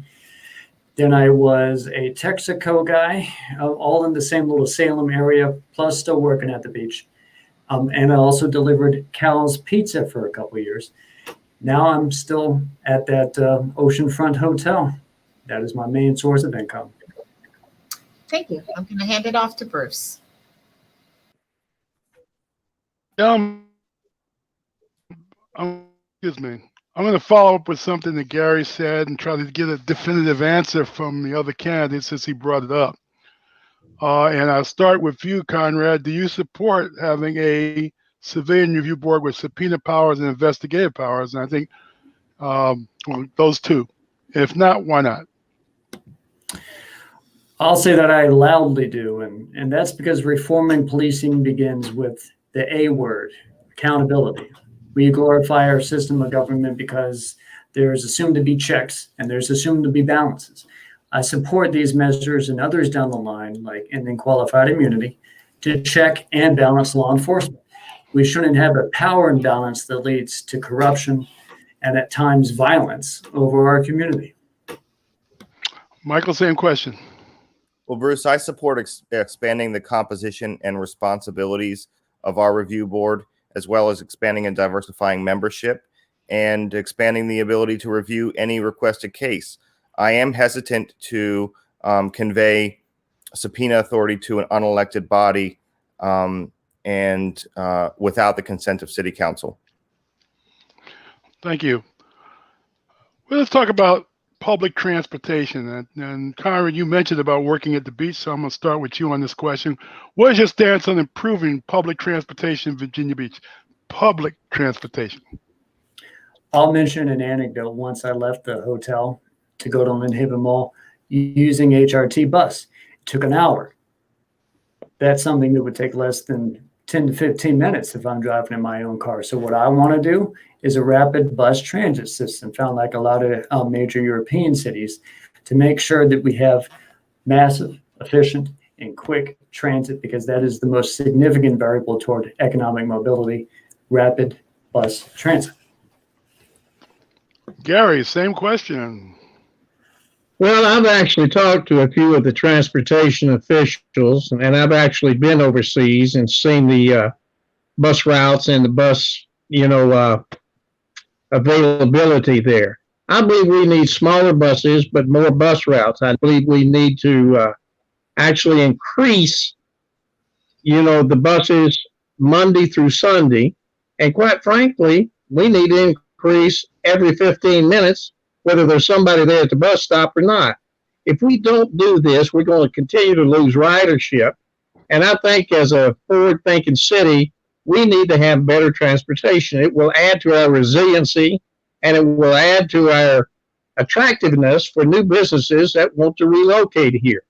Then I was a Texaco guy, all in the same little Salem area, plus still working at the beach. And I also delivered Cal's Pizza for a couple of years. Now I'm still at that oceanfront hotel. That is my main source of income. Thank you. I'm going to hand it off to Bruce. Excuse me. I'm going to follow up with something that Gary said and try to get a definitive answer from the other candidates since he brought it up. And I'll start with you, Conrad. Do you support having a civilian review board with subpoena powers and investigative powers? And I think those two. If not, why not? I'll say that I loudly do, and that's because reforming policing begins with the A word, accountability. We glorify our system of government because there's assumed to be checks and there's assumed to be balances. I support these measures and others down the line, like ending qualified immunity, to check and balance law enforcement. We shouldn't have a power imbalance that leads to corruption and at times violence over our community. Michael, same question. Well, Bruce, I support expanding the composition and responsibilities of our review board, as well as expanding and diversifying membership and expanding the ability to review any requested case. I am hesitant to convey subpoena authority to an unelected body and without the consent of City Council. Thank you. Well, let's talk about public transportation. And Conrad, you mentioned about working at the beach, so I'm going to start with you on this question. What is your stance on improving public transportation in Virginia Beach? Public transportation. I'll mention an anecdote. Once I left the hotel to go to Lynn Haven Mall using HRT bus. It took an hour. That's something that would take less than 10 to 15 minutes if I'm driving in my own car. So what I want to do is a rapid bus transit system, found like a lot of major European cities, to make sure that we have massive, efficient, and quick transit, because that is the most significant variable toward economic mobility, rapid bus transit. Gary, same question. Well, I've actually talked to a few of the transportation officials, and I've actually been overseas and seen the bus routes and the bus, availability there. I believe we need smaller buses, but more bus routes. I believe we need to actually increase, the buses Monday through Sunday. And quite frankly, we need to increase every 15 minutes, whether there's somebody there at the bus stop or not. If we don't do this, we're going to continue to lose ridership. And I think as a forward-thinking city, we need to have better transportation. It will add to our resiliency, and it will add to our attractiveness for new businesses that want to relocate here.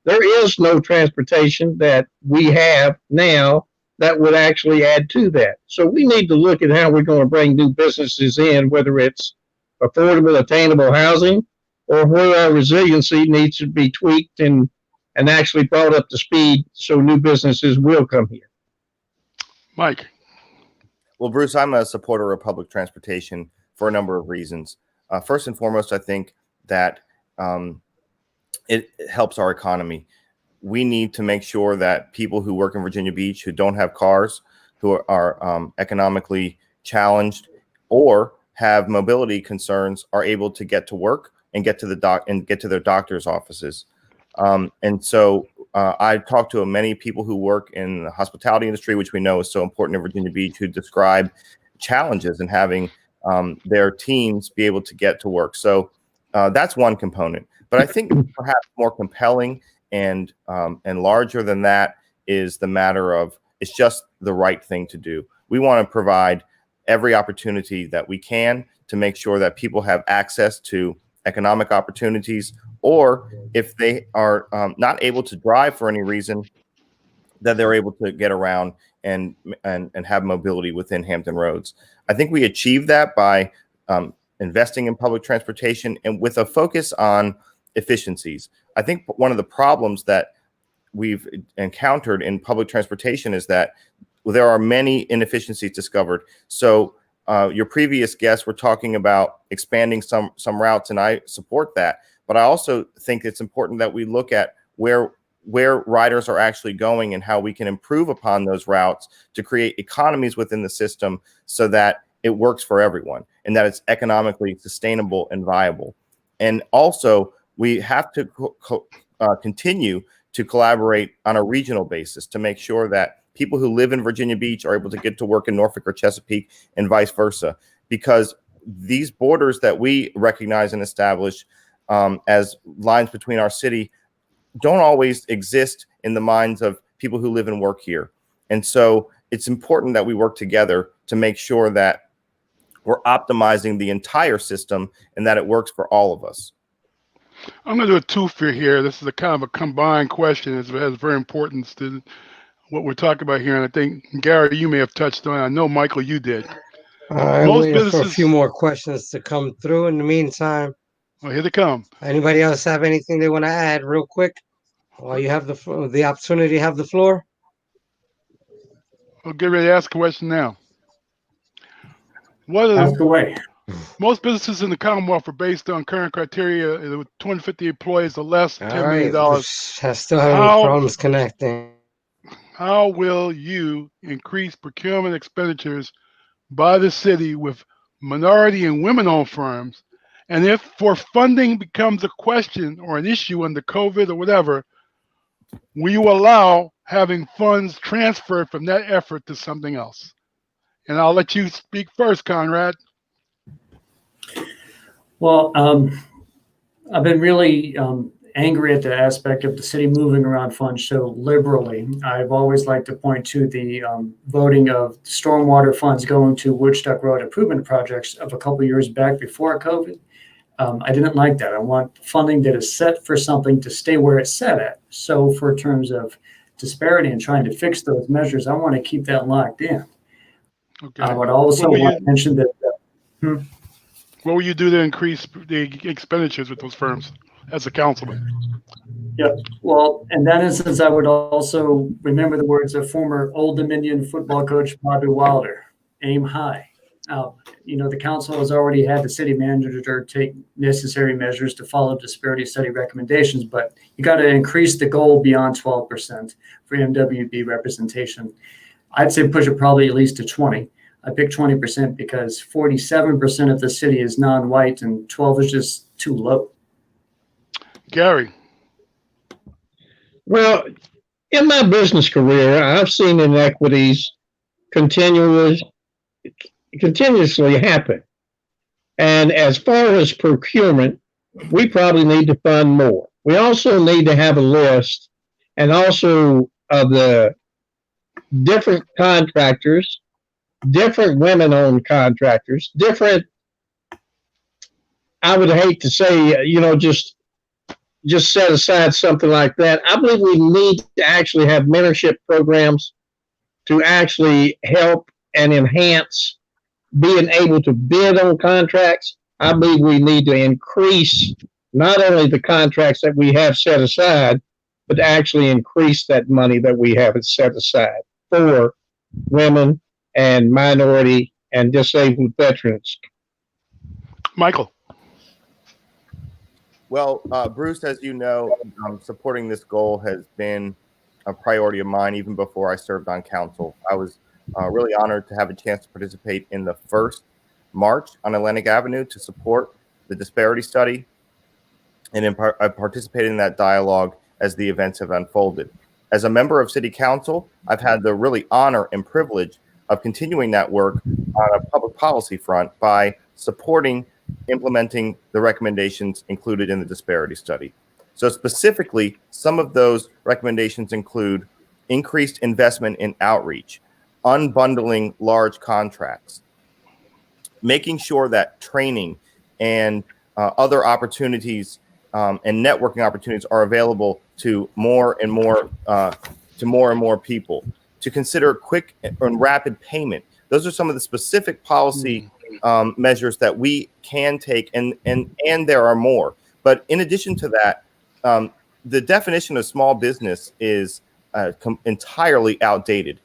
There is no transportation that we have now that would actually add to that. So we need to look at how we're going to bring new businesses in, whether it's affordable, attainable housing, or where our resiliency needs to be tweaked and actually brought up to speed so new businesses will come here. Mike. Well, Bruce, I'm a supporter of public transportation for a number of reasons. First and foremost, I think that it helps our economy. We need to make sure that people who work in Virginia Beach who don't have cars, who are economically challenged or have mobility concerns, are able to get to work and get to their doctor's offices. And so I talked to many people who work in the hospitality industry, which we know is so important in Virginia Beach, who describe challenges in having their teams be able to get to work. So that's one component. But I think perhaps more compelling and larger than that is the matter of it's just the right thing to do. We want to provide every opportunity that we can to make sure that people have access to economic opportunities, or if they are not able to drive for any reason, that they're able to get around and have mobility within Hampton Roads. I think we achieve that by investing in public transportation and with a focus on efficiencies. I think one of the problems that we've encountered in public transportation is that there are many inefficiencies discovered. So your previous guests were talking about expanding some routes, and I support that. But I also think it's important that we look at where riders are actually going and how we can improve upon those routes to create economies within the system so that it works for everyone and that it's economically sustainable and viable. And also, we have to continue to collaborate on a regional basis to make sure that people who live in Virginia Beach are able to get to work in Norfolk or Chesapeake and vice versa, because these borders that we recognize and establish as lines between our city don't always exist in the minds of people who live and work here. And so it's important that we work together to make sure that we're optimizing the entire system and that it works for all of us. I'm going to do a twofer here. This is a kind of a combined question. It has very importance to what we're talking about here. And I think, Gary, you may have touched on it. I know, Michael, you did. I'm waiting for a few more questions to come through. In the meantime, well, here they come. Anybody else have anything they want to add real quick while you have the opportunity to have the floor? I'll get ready to ask a question now. Ask away. Most businesses in the Commonwealth are based on current criteria with 250 employees or less, $10 million. Still having problems connecting. How will you increase procurement expenditures by the city with minority and women-owned firms? And if for funding becomes a question or an issue under COVID or whatever, will you allow having funds transferred from that effort to something else? And I'll let you speak first, Conrad. Well, I've been really angry at the aspect of the city moving around funds so liberally. I've always liked to point to the voting of stormwater funds going to Woodstock Road improvement projects of a couple years back before COVID. I didn't like that. I want funding that is set for something to stay where it's set at. So for terms of disparity and trying to fix those measures, I want to keep that locked in. Okay. I would also want to mention that. What will you do to increase the expenditures with those firms as a councilman. Yep. Well, in that instance, I would also remember the words of former Old Dominion football coach Bobby Wilder: "Aim high." The council has already had the city manager take necessary measures to follow disparity study recommendations, but you got to increase the goal beyond 12% for MWB representation. I'd say push it probably at least to 20. I picked 20% because 47% of the city is non-white and 12 is just too low. Gary. Well, in my business career, I've seen inequities continuously happen. And as far as procurement, we probably need to fund more. We also need to have a list and also of the different contractors, different women-owned contractors, different, I would hate to say, just set aside something like that. I believe we need to actually have mentorship programs to actually help and enhance being able to bid on contracts. I believe we need to increase not only the contracts that we have set aside, but actually increase that money that we have set aside for women and minority and disabled veterans. Michael. Well, Bruce, as you know, supporting this goal has been a priority of mine even before I served on council. I was really honored to have a chance to participate in the first march on Atlantic Avenue to support the disparity study. And I participated in that dialogue as the events have unfolded. As a member of City Council, I've had the really honor and privilege of continuing that work on a public policy front by supporting implementing the recommendations included in the disparity study. So specifically, some of those recommendations include increased investment in outreach, unbundling large contracts, making sure that training and other opportunities and networking opportunities are available to more and more people, to consider quick and rapid payment. Those are some of the specific policy measures that we can take, and there are more. But in addition to that, the definition of small business is entirely outdated.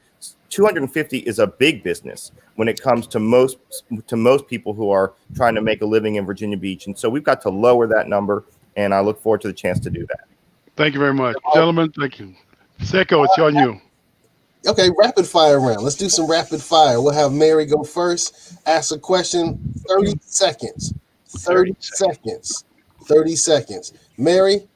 250 is a big business when it comes to most people who are trying to make a living in Virginia Beach, and so we've got to lower that number. And I look forward to the chance to do that. Thank you very much, gentlemen. Thank you. Seco, it's on you. Okay, rapid fire round. Let's do some rapid fire. We'll have Mary go first. Ask a question. 30 seconds. 30 seconds. 30 seconds. Mary,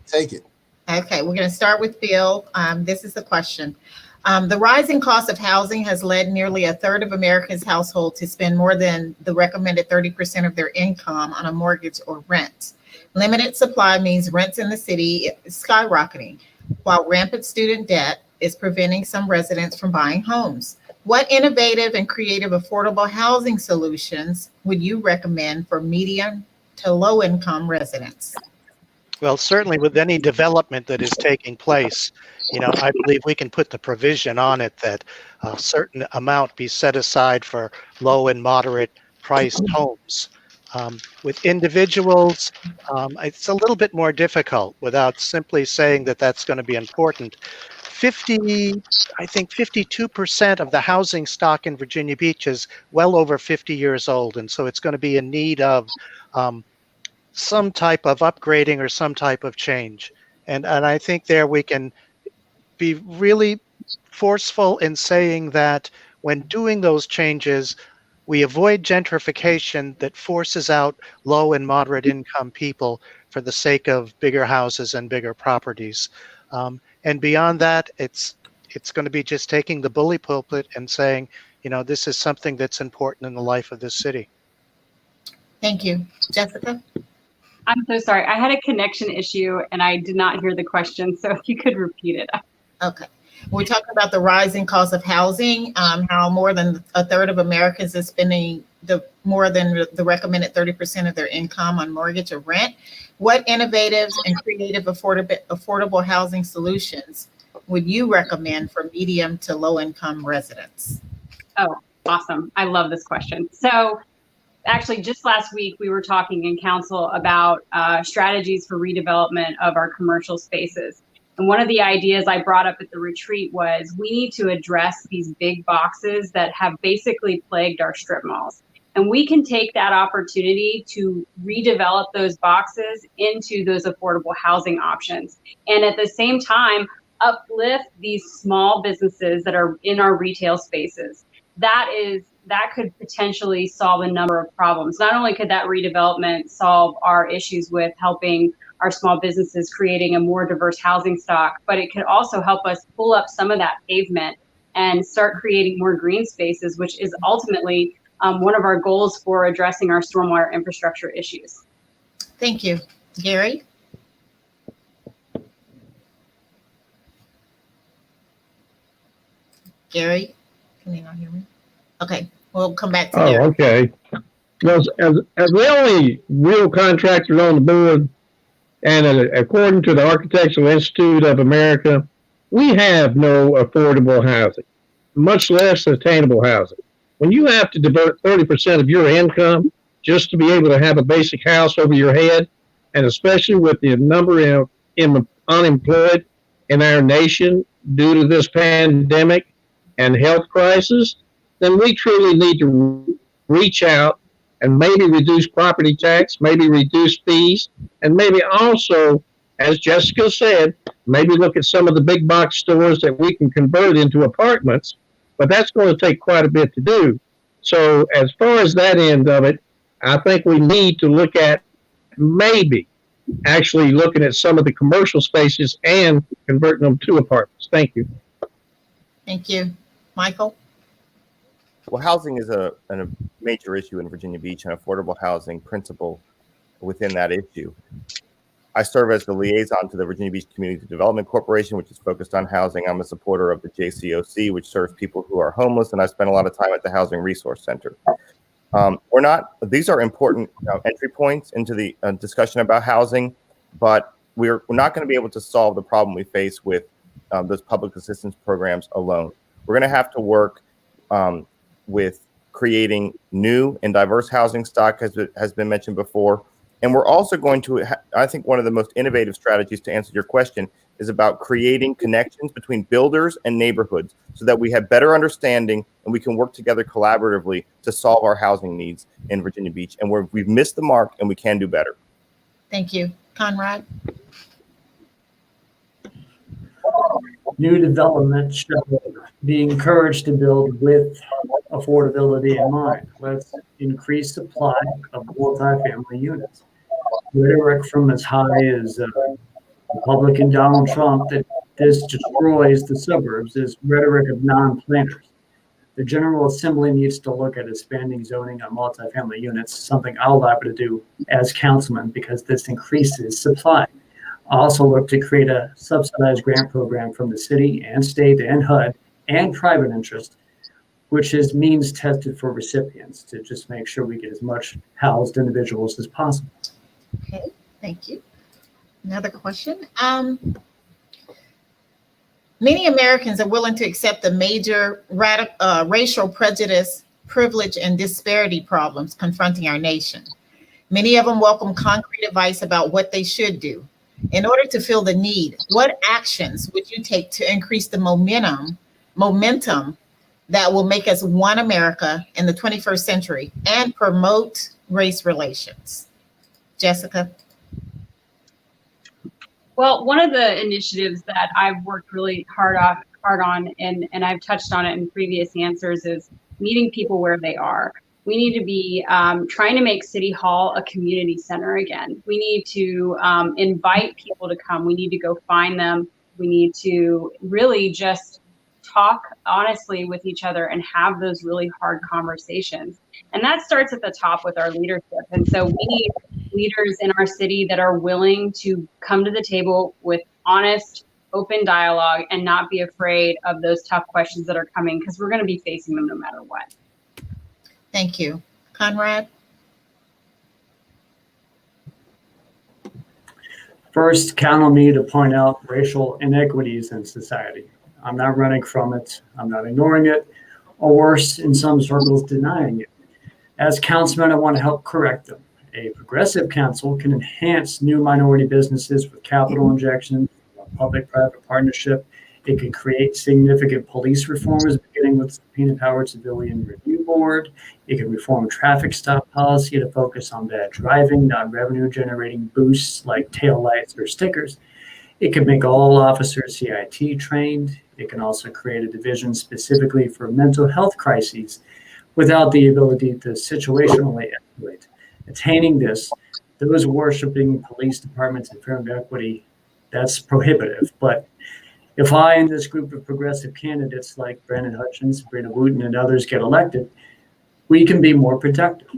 take it. Okay, we're going to start with Bill. This is the question. The rising cost of housing has led nearly a third of Americans' households to spend more than the recommended 30% of their income on a mortgage or rent. Limited supply means rents in the city is skyrocketing, while rampant student debt is preventing some residents from buying homes. What innovative and creative affordable housing solutions would you recommend for medium to low income residents? Well, certainly with any development that is taking place, I believe we can put the provision on it that a certain amount be set aside for low and moderate priced homes. With individuals, it's a little bit more difficult without simply saying that that's going to be important. 52% of the housing stock in Virginia Beach is well over 50 years old. And so it's going to be in need of some type of upgrading or some type of change. And I think there we can be really forceful in saying that when doing those changes, we avoid gentrification that forces out low and moderate income people for the sake of bigger houses and bigger properties. And beyond that, it's going to be just taking the bully pulpit and saying, this is something that's important in the life of this city. Thank you. Jessica? I'm so sorry. I had a connection issue and I did not hear the question. So if you could repeat it. Okay. We're talking about the rising cost of housing, how more than a third of Americans is spending more than the recommended 30% of their income on mortgage or rent. What innovative and creative affordable housing solutions would you recommend for medium to low income residents? Oh, awesome. I love this question. So actually just last week we were talking in council about strategies for redevelopment of our commercial spaces. And one of the ideas I brought up at the retreat was we need to address these big boxes that have basically plagued our strip malls. And we can take that opportunity to redevelop those boxes into those affordable housing options. And at the same time, uplift these small businesses that are in our retail spaces. That could potentially solve a number of problems. Not only could that redevelopment solve our issues with helping our small businesses creating a more diverse housing stock, but it could also help us pull up some of that pavement and start creating more green spaces, which is ultimately one of our goals for addressing our stormwater infrastructure issues. Thank you. Gary? Gary, can you not hear me? Okay, we'll come back to Gary. Oh, okay. Because as the only real contractor on the board, and according to the Architectural Institute of America, we have no affordable housing, much less attainable housing. When you have to divert 30% of your income just to be able to have a basic house over your head, and especially with the number of unemployed in our nation due to this pandemic and health crisis, then we truly need to reach out and maybe reduce property tax, maybe reduce fees, and maybe also, as Jessica said, maybe look at some of the big box stores that we can convert into apartments, but that's going to take quite a bit to do. So as far as that end of it, I think we need to look at maybe actually looking at some of the commercial spaces and converting them to apartments. Thank you. Thank you. Michael? Well, housing is a major issue in Virginia Beach, and affordable housing principle within that issue. I serve as the liaison to the Virginia Beach Community Development Corporation, which is focused on housing. I'm a supporter of the JCOC, which serves people who are homeless, and I spend a lot of time at the Housing Resource Center. These are important entry points into the discussion about housing, but we're not going to be able to solve the problem we face with those public assistance programs alone. We're going to have to work with creating new and diverse housing stock, as has been mentioned before. And we're also going to, I think one of the most innovative strategies to answer your question is about creating connections between builders and neighborhoods so that we have better understanding and we can work together collaboratively to solve our housing needs in Virginia Beach. And we've missed the mark and we can do better. Thank you. Conrad? New development should be encouraged to build with affordability in mind. Let's increase supply of multifamily units. Rhetoric from as high as Republican Donald Trump that this destroys the suburbs is rhetoric of non-planners. The General Assembly needs to look at expanding zoning on multifamily units, something I'll happy to do as councilman because this increases supply. Also look to create a subsidized grant program from the city and state and HUD and private interest, which is means tested for recipients to just make sure we get as much housed individuals as possible. Okay, thank you. Another question. Many Americans are willing to accept the major racial prejudice, privilege, and disparity problems confronting our nation. Many of them welcome concrete advice about what they should do. In order to fill the need, what actions would you take to increase the momentum that will make us one America in the 21st century and promote race relations? Jessica? Well, one of the initiatives that I've worked really hard on, and I've touched on it in previous answers, is meeting people where they are. We need to be trying to make City Hall a community center again. We need to invite people to come. We need to go find them. We need to really just talk honestly with each other and have those really hard conversations. And that starts at the top with our leadership. And so we need leaders in our city that are willing to come to the table with honest, open dialogue and not be afraid of those tough questions that are coming, because we're going to be facing them no matter what. Thank you. Conrad? First, count on me to point out racial inequities in society. I'm not running from it. I'm not ignoring it, or worse, in some circles, denying it. As councilman, I want to help correct them. A progressive council can enhance new minority businesses with capital injection, public-private partnership. It could create significant police reforms, beginning with subpoena-powered civilian review board. It can reform traffic stop policy to focus on bad driving, not revenue-generating boosts like taillights or stickers. It can make all officers CIT trained. It can also create a division specifically for mental health crises without the ability to situationally escalate. Attaining this, those worshiping police departments and fair equity, that's prohibitive. But if I and this group of progressive candidates like Brandon Hutchins, Sabrina Wooten, and others get elected, we can be more productive.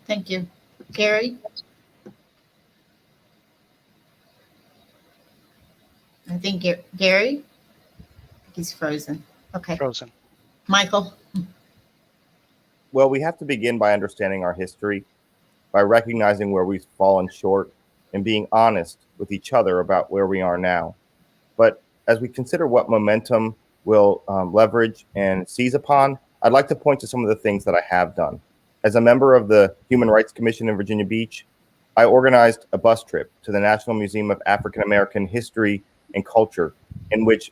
Thank you. Gary? I think Gary? He's frozen. Okay. Frozen. Michael? Well, we have to begin by understanding our history, by recognizing where we've fallen short, and being honest with each other about where we are now. But as we consider what momentum we'll leverage and seize upon, I'd like to point to some of the things that I have done. As a member of the Human Rights Commission in Virginia Beach, I organized a bus trip to the National Museum of African American History and Culture, in which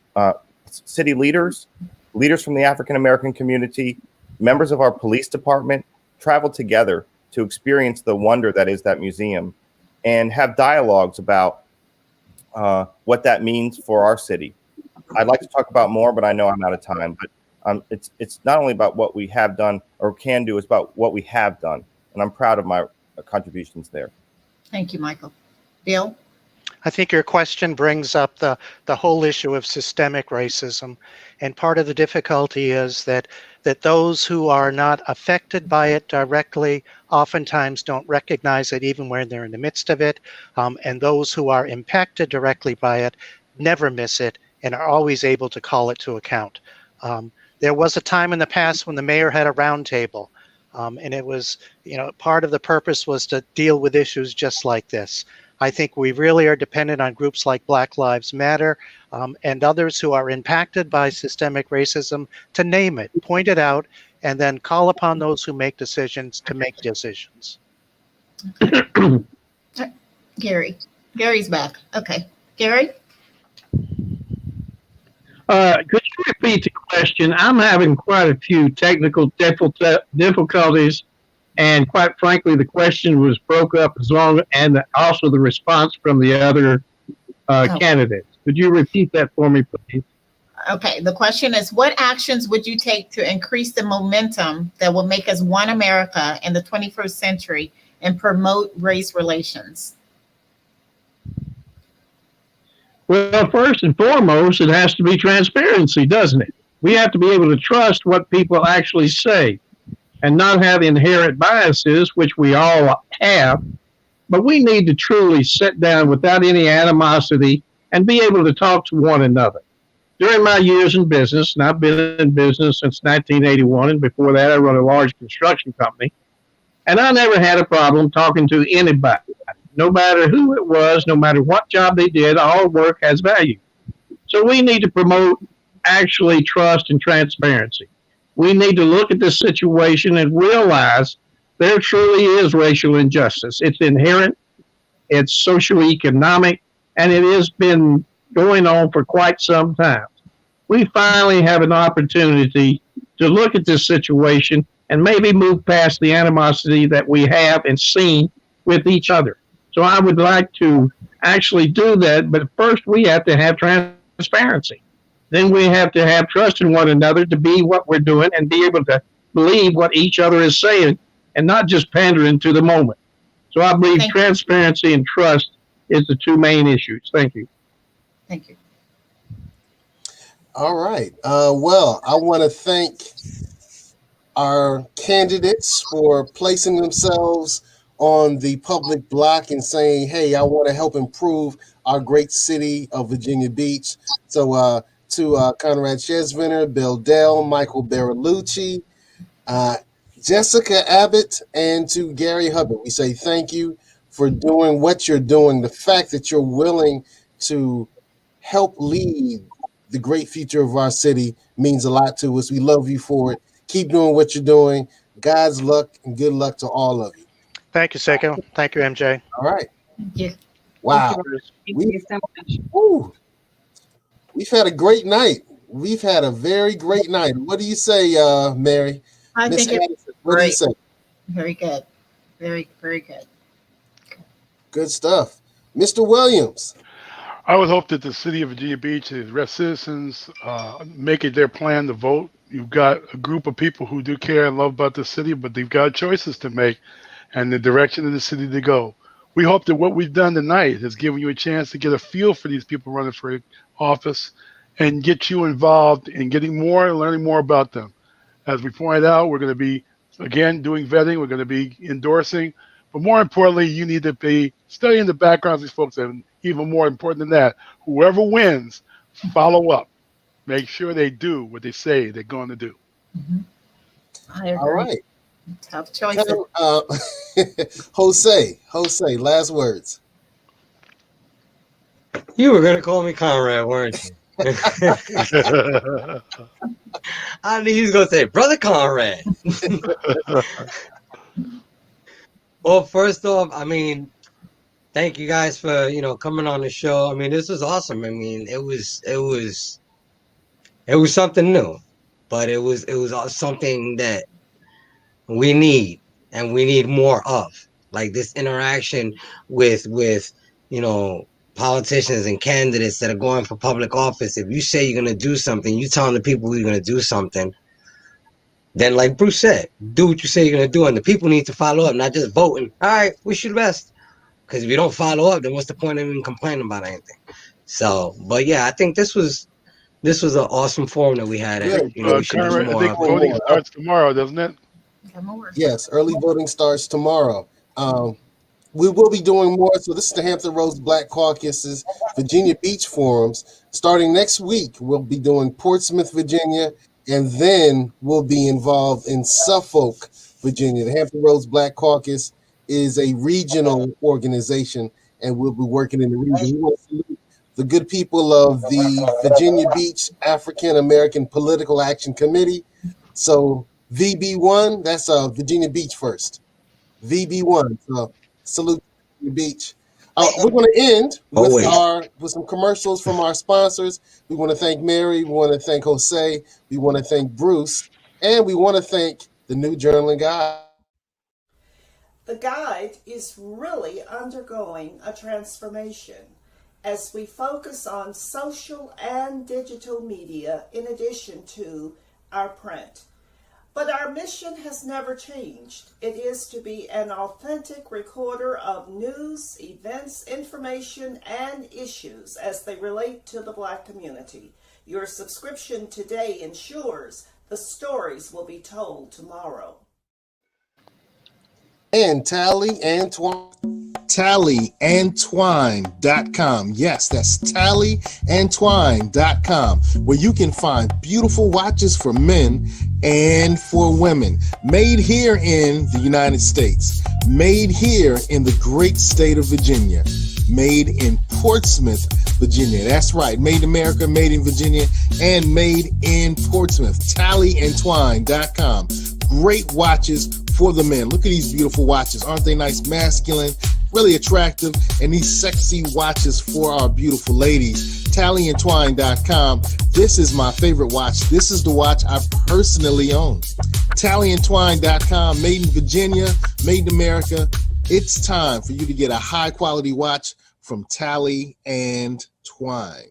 city leaders from the African American community, members of our police department traveled together to experience the wonder that is that museum and have dialogues about what that means for our city. I'd like to talk about more, but I know I'm out of time. But it's not only about what we have done or can do, it's about what we have done. And I'm proud of my contributions there. Thank you, Michael. Bill? I think your question brings up the whole issue of systemic racism. And part of the difficulty is that those who are not affected by it directly oftentimes don't recognize it even when they're in the midst of it. And those who are impacted directly by it never miss it and are always able to call it to account. There was a time in the past when the mayor had a roundtable, and it was, part of the purpose was to deal with issues just like this. I think we really are dependent on groups like Black Lives Matter and others who are impacted by systemic racism to name it, point it out, and then call upon those who make decisions to make decisions. Gary. Gary's back. Okay. Gary? Could you repeat the question? I'm having quite a few technical difficulties, and quite frankly, the question was broke up and also the response from the other candidates. Could you repeat that for me, please? Okay. The question is, what actions would you take to increase the momentum that will make us one America in the 21st century and promote race relations? Well, first and foremost, it has to be transparency, doesn't it? We have to be able to trust what people actually say and not have inherent biases, which we all have. But we need to truly sit down without any animosity and be able to talk to one another. During my years in business, and I've been in business since 1981, and before that I run a large construction company, and I never had a problem talking to anybody. No matter who it was, no matter what job they did, all work has value. So we need to promote actually trust and transparency. We need to look at this situation and realize there truly is racial injustice. It's inherent, it's socioeconomic, and it has been going on for quite some time. We finally have an opportunity to look at this situation and maybe move past the animosity that we have and seen with each other. So I would like to actually do that, but first we have to have transparency. Then we have to have trust in one another to be what we're doing and be able to believe what each other is saying and not just pandering to the moment. So I believe transparency and trust is the two main issues. Thank you. Thank you. All right. Well, I want to thank our candidates for placing themselves on the public block and saying, hey, I want to help improve our great city of Virginia Beach. So to Conrad Chesviner, Bill Dell, Michael Baralucci, Jessica Abbott, and to Gary Hubbard, we say thank you for doing what you're doing. The fact that you're willing to help lead the great future of our city means a lot to us. We love you for it. Keep doing what you're doing. God's luck and good luck to all of you. Thank you, Seiko. Thank you, MJ. All right. Thank you. Wow. Thank you so much. We've had a great night. We've had a very great night. What do you say, Mary? I Miss think it's Addison, what do you great. say? Very good. Very, very good. Good stuff. Mr. Williams. I would hope that the city of Virginia Beach, the rest citizens, make it their plan to vote. You've got a group of people who do care and love about the city, but they've got choices to make and the direction of the city to go. We hope that what we've done tonight has given you a chance to get a feel for these people running for office and get you involved in getting more and learning more about them. As we pointed out, we're going to be, again, doing vetting. We're going to be endorsing. But more importantly, you need to be studying the backgrounds of these folks. And even more important than that, whoever wins, follow up. Make sure they do what they say they're going to do. I agree. All right. Tough choices. Jose, last words. You were going to call me Conrad, weren't you? I knew you was going to say, Brother Conrad. Well, first off, I mean, thank you guys for, coming on the show. I mean, this was awesome. I mean, it was something new, but it was something that we need and we need more of, like this interaction with politicians and candidates that are going for public office. If you say you're going to do something, you telling the people you're going to do something, then like Bruce said, do what you say you're going to do, and the people need to follow up, not just voting. All right, wish you the best. Because if you don't follow up, then what's the point of even complaining about anything? So, but yeah, I think this was an awesome forum that we had. We should do Conrad, more I think of it. voting starts tomorrow, doesn't it? Yes, early voting starts tomorrow. We will be doing more. So this is the Hampton Roads Black Caucus's Virginia Beach forums. Starting next week, we'll be doing Portsmouth, Virginia, and then we'll be involved in Suffolk, Virginia. The Hampton Roads Black Caucus is a regional organization, and we'll be working in the region. We want to salute the good people of the Virginia Beach African American Political Action Committee. So VB1, that's Virginia Beach first. VB1. So salute Virginia Beach. We're going to end with some commercials from our sponsors. We want to thank Mary. We want to thank Jose. We want to thank Bruce. And we want to thank the New Journaling Guide. The guide is really undergoing a transformation as we focus on social and digital media in addition to our print. But our mission has never changed. It is to be an authentic recorder of news, events, information, and issues as they relate to the Black community. Your subscription today ensures the stories will be told tomorrow. And tallyandtwine.com. Yes, that's tallyandtwine.com, where you can find beautiful watches for men and for women, made here in the United States, made here in the great state of Virginia, made in Portsmouth, Virginia. That's right, made in America, made in Virginia, and made in Portsmouth. Tallyandtwine.com. Great watches for the men. Look at these beautiful watches. Aren't they nice, masculine, really attractive? And these sexy watches for our beautiful ladies. Tallyandtwine.com. This is my favorite watch. This is the watch I personally own. Tallyandtwine.com. Made in Virginia, made in America. It's time for you to get a high quality watch from Tally and Twine.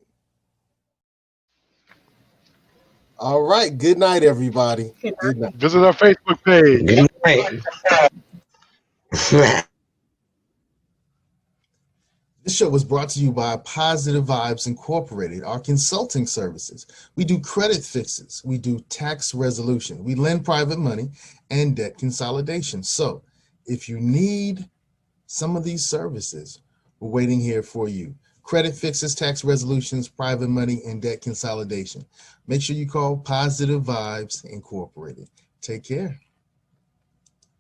All right. Good night, everybody. Good night. Visit our Facebook page. Good night. This show was brought to you by Positive Vibes Incorporated, our consulting services. We do credit fixes. We do tax resolution. We lend private money and debt consolidation. So if you need some of these services, we're waiting here for you. Credit fixes, tax resolutions, private money, and debt consolidation. Make sure you call Positive Vibes Incorporated. Take care.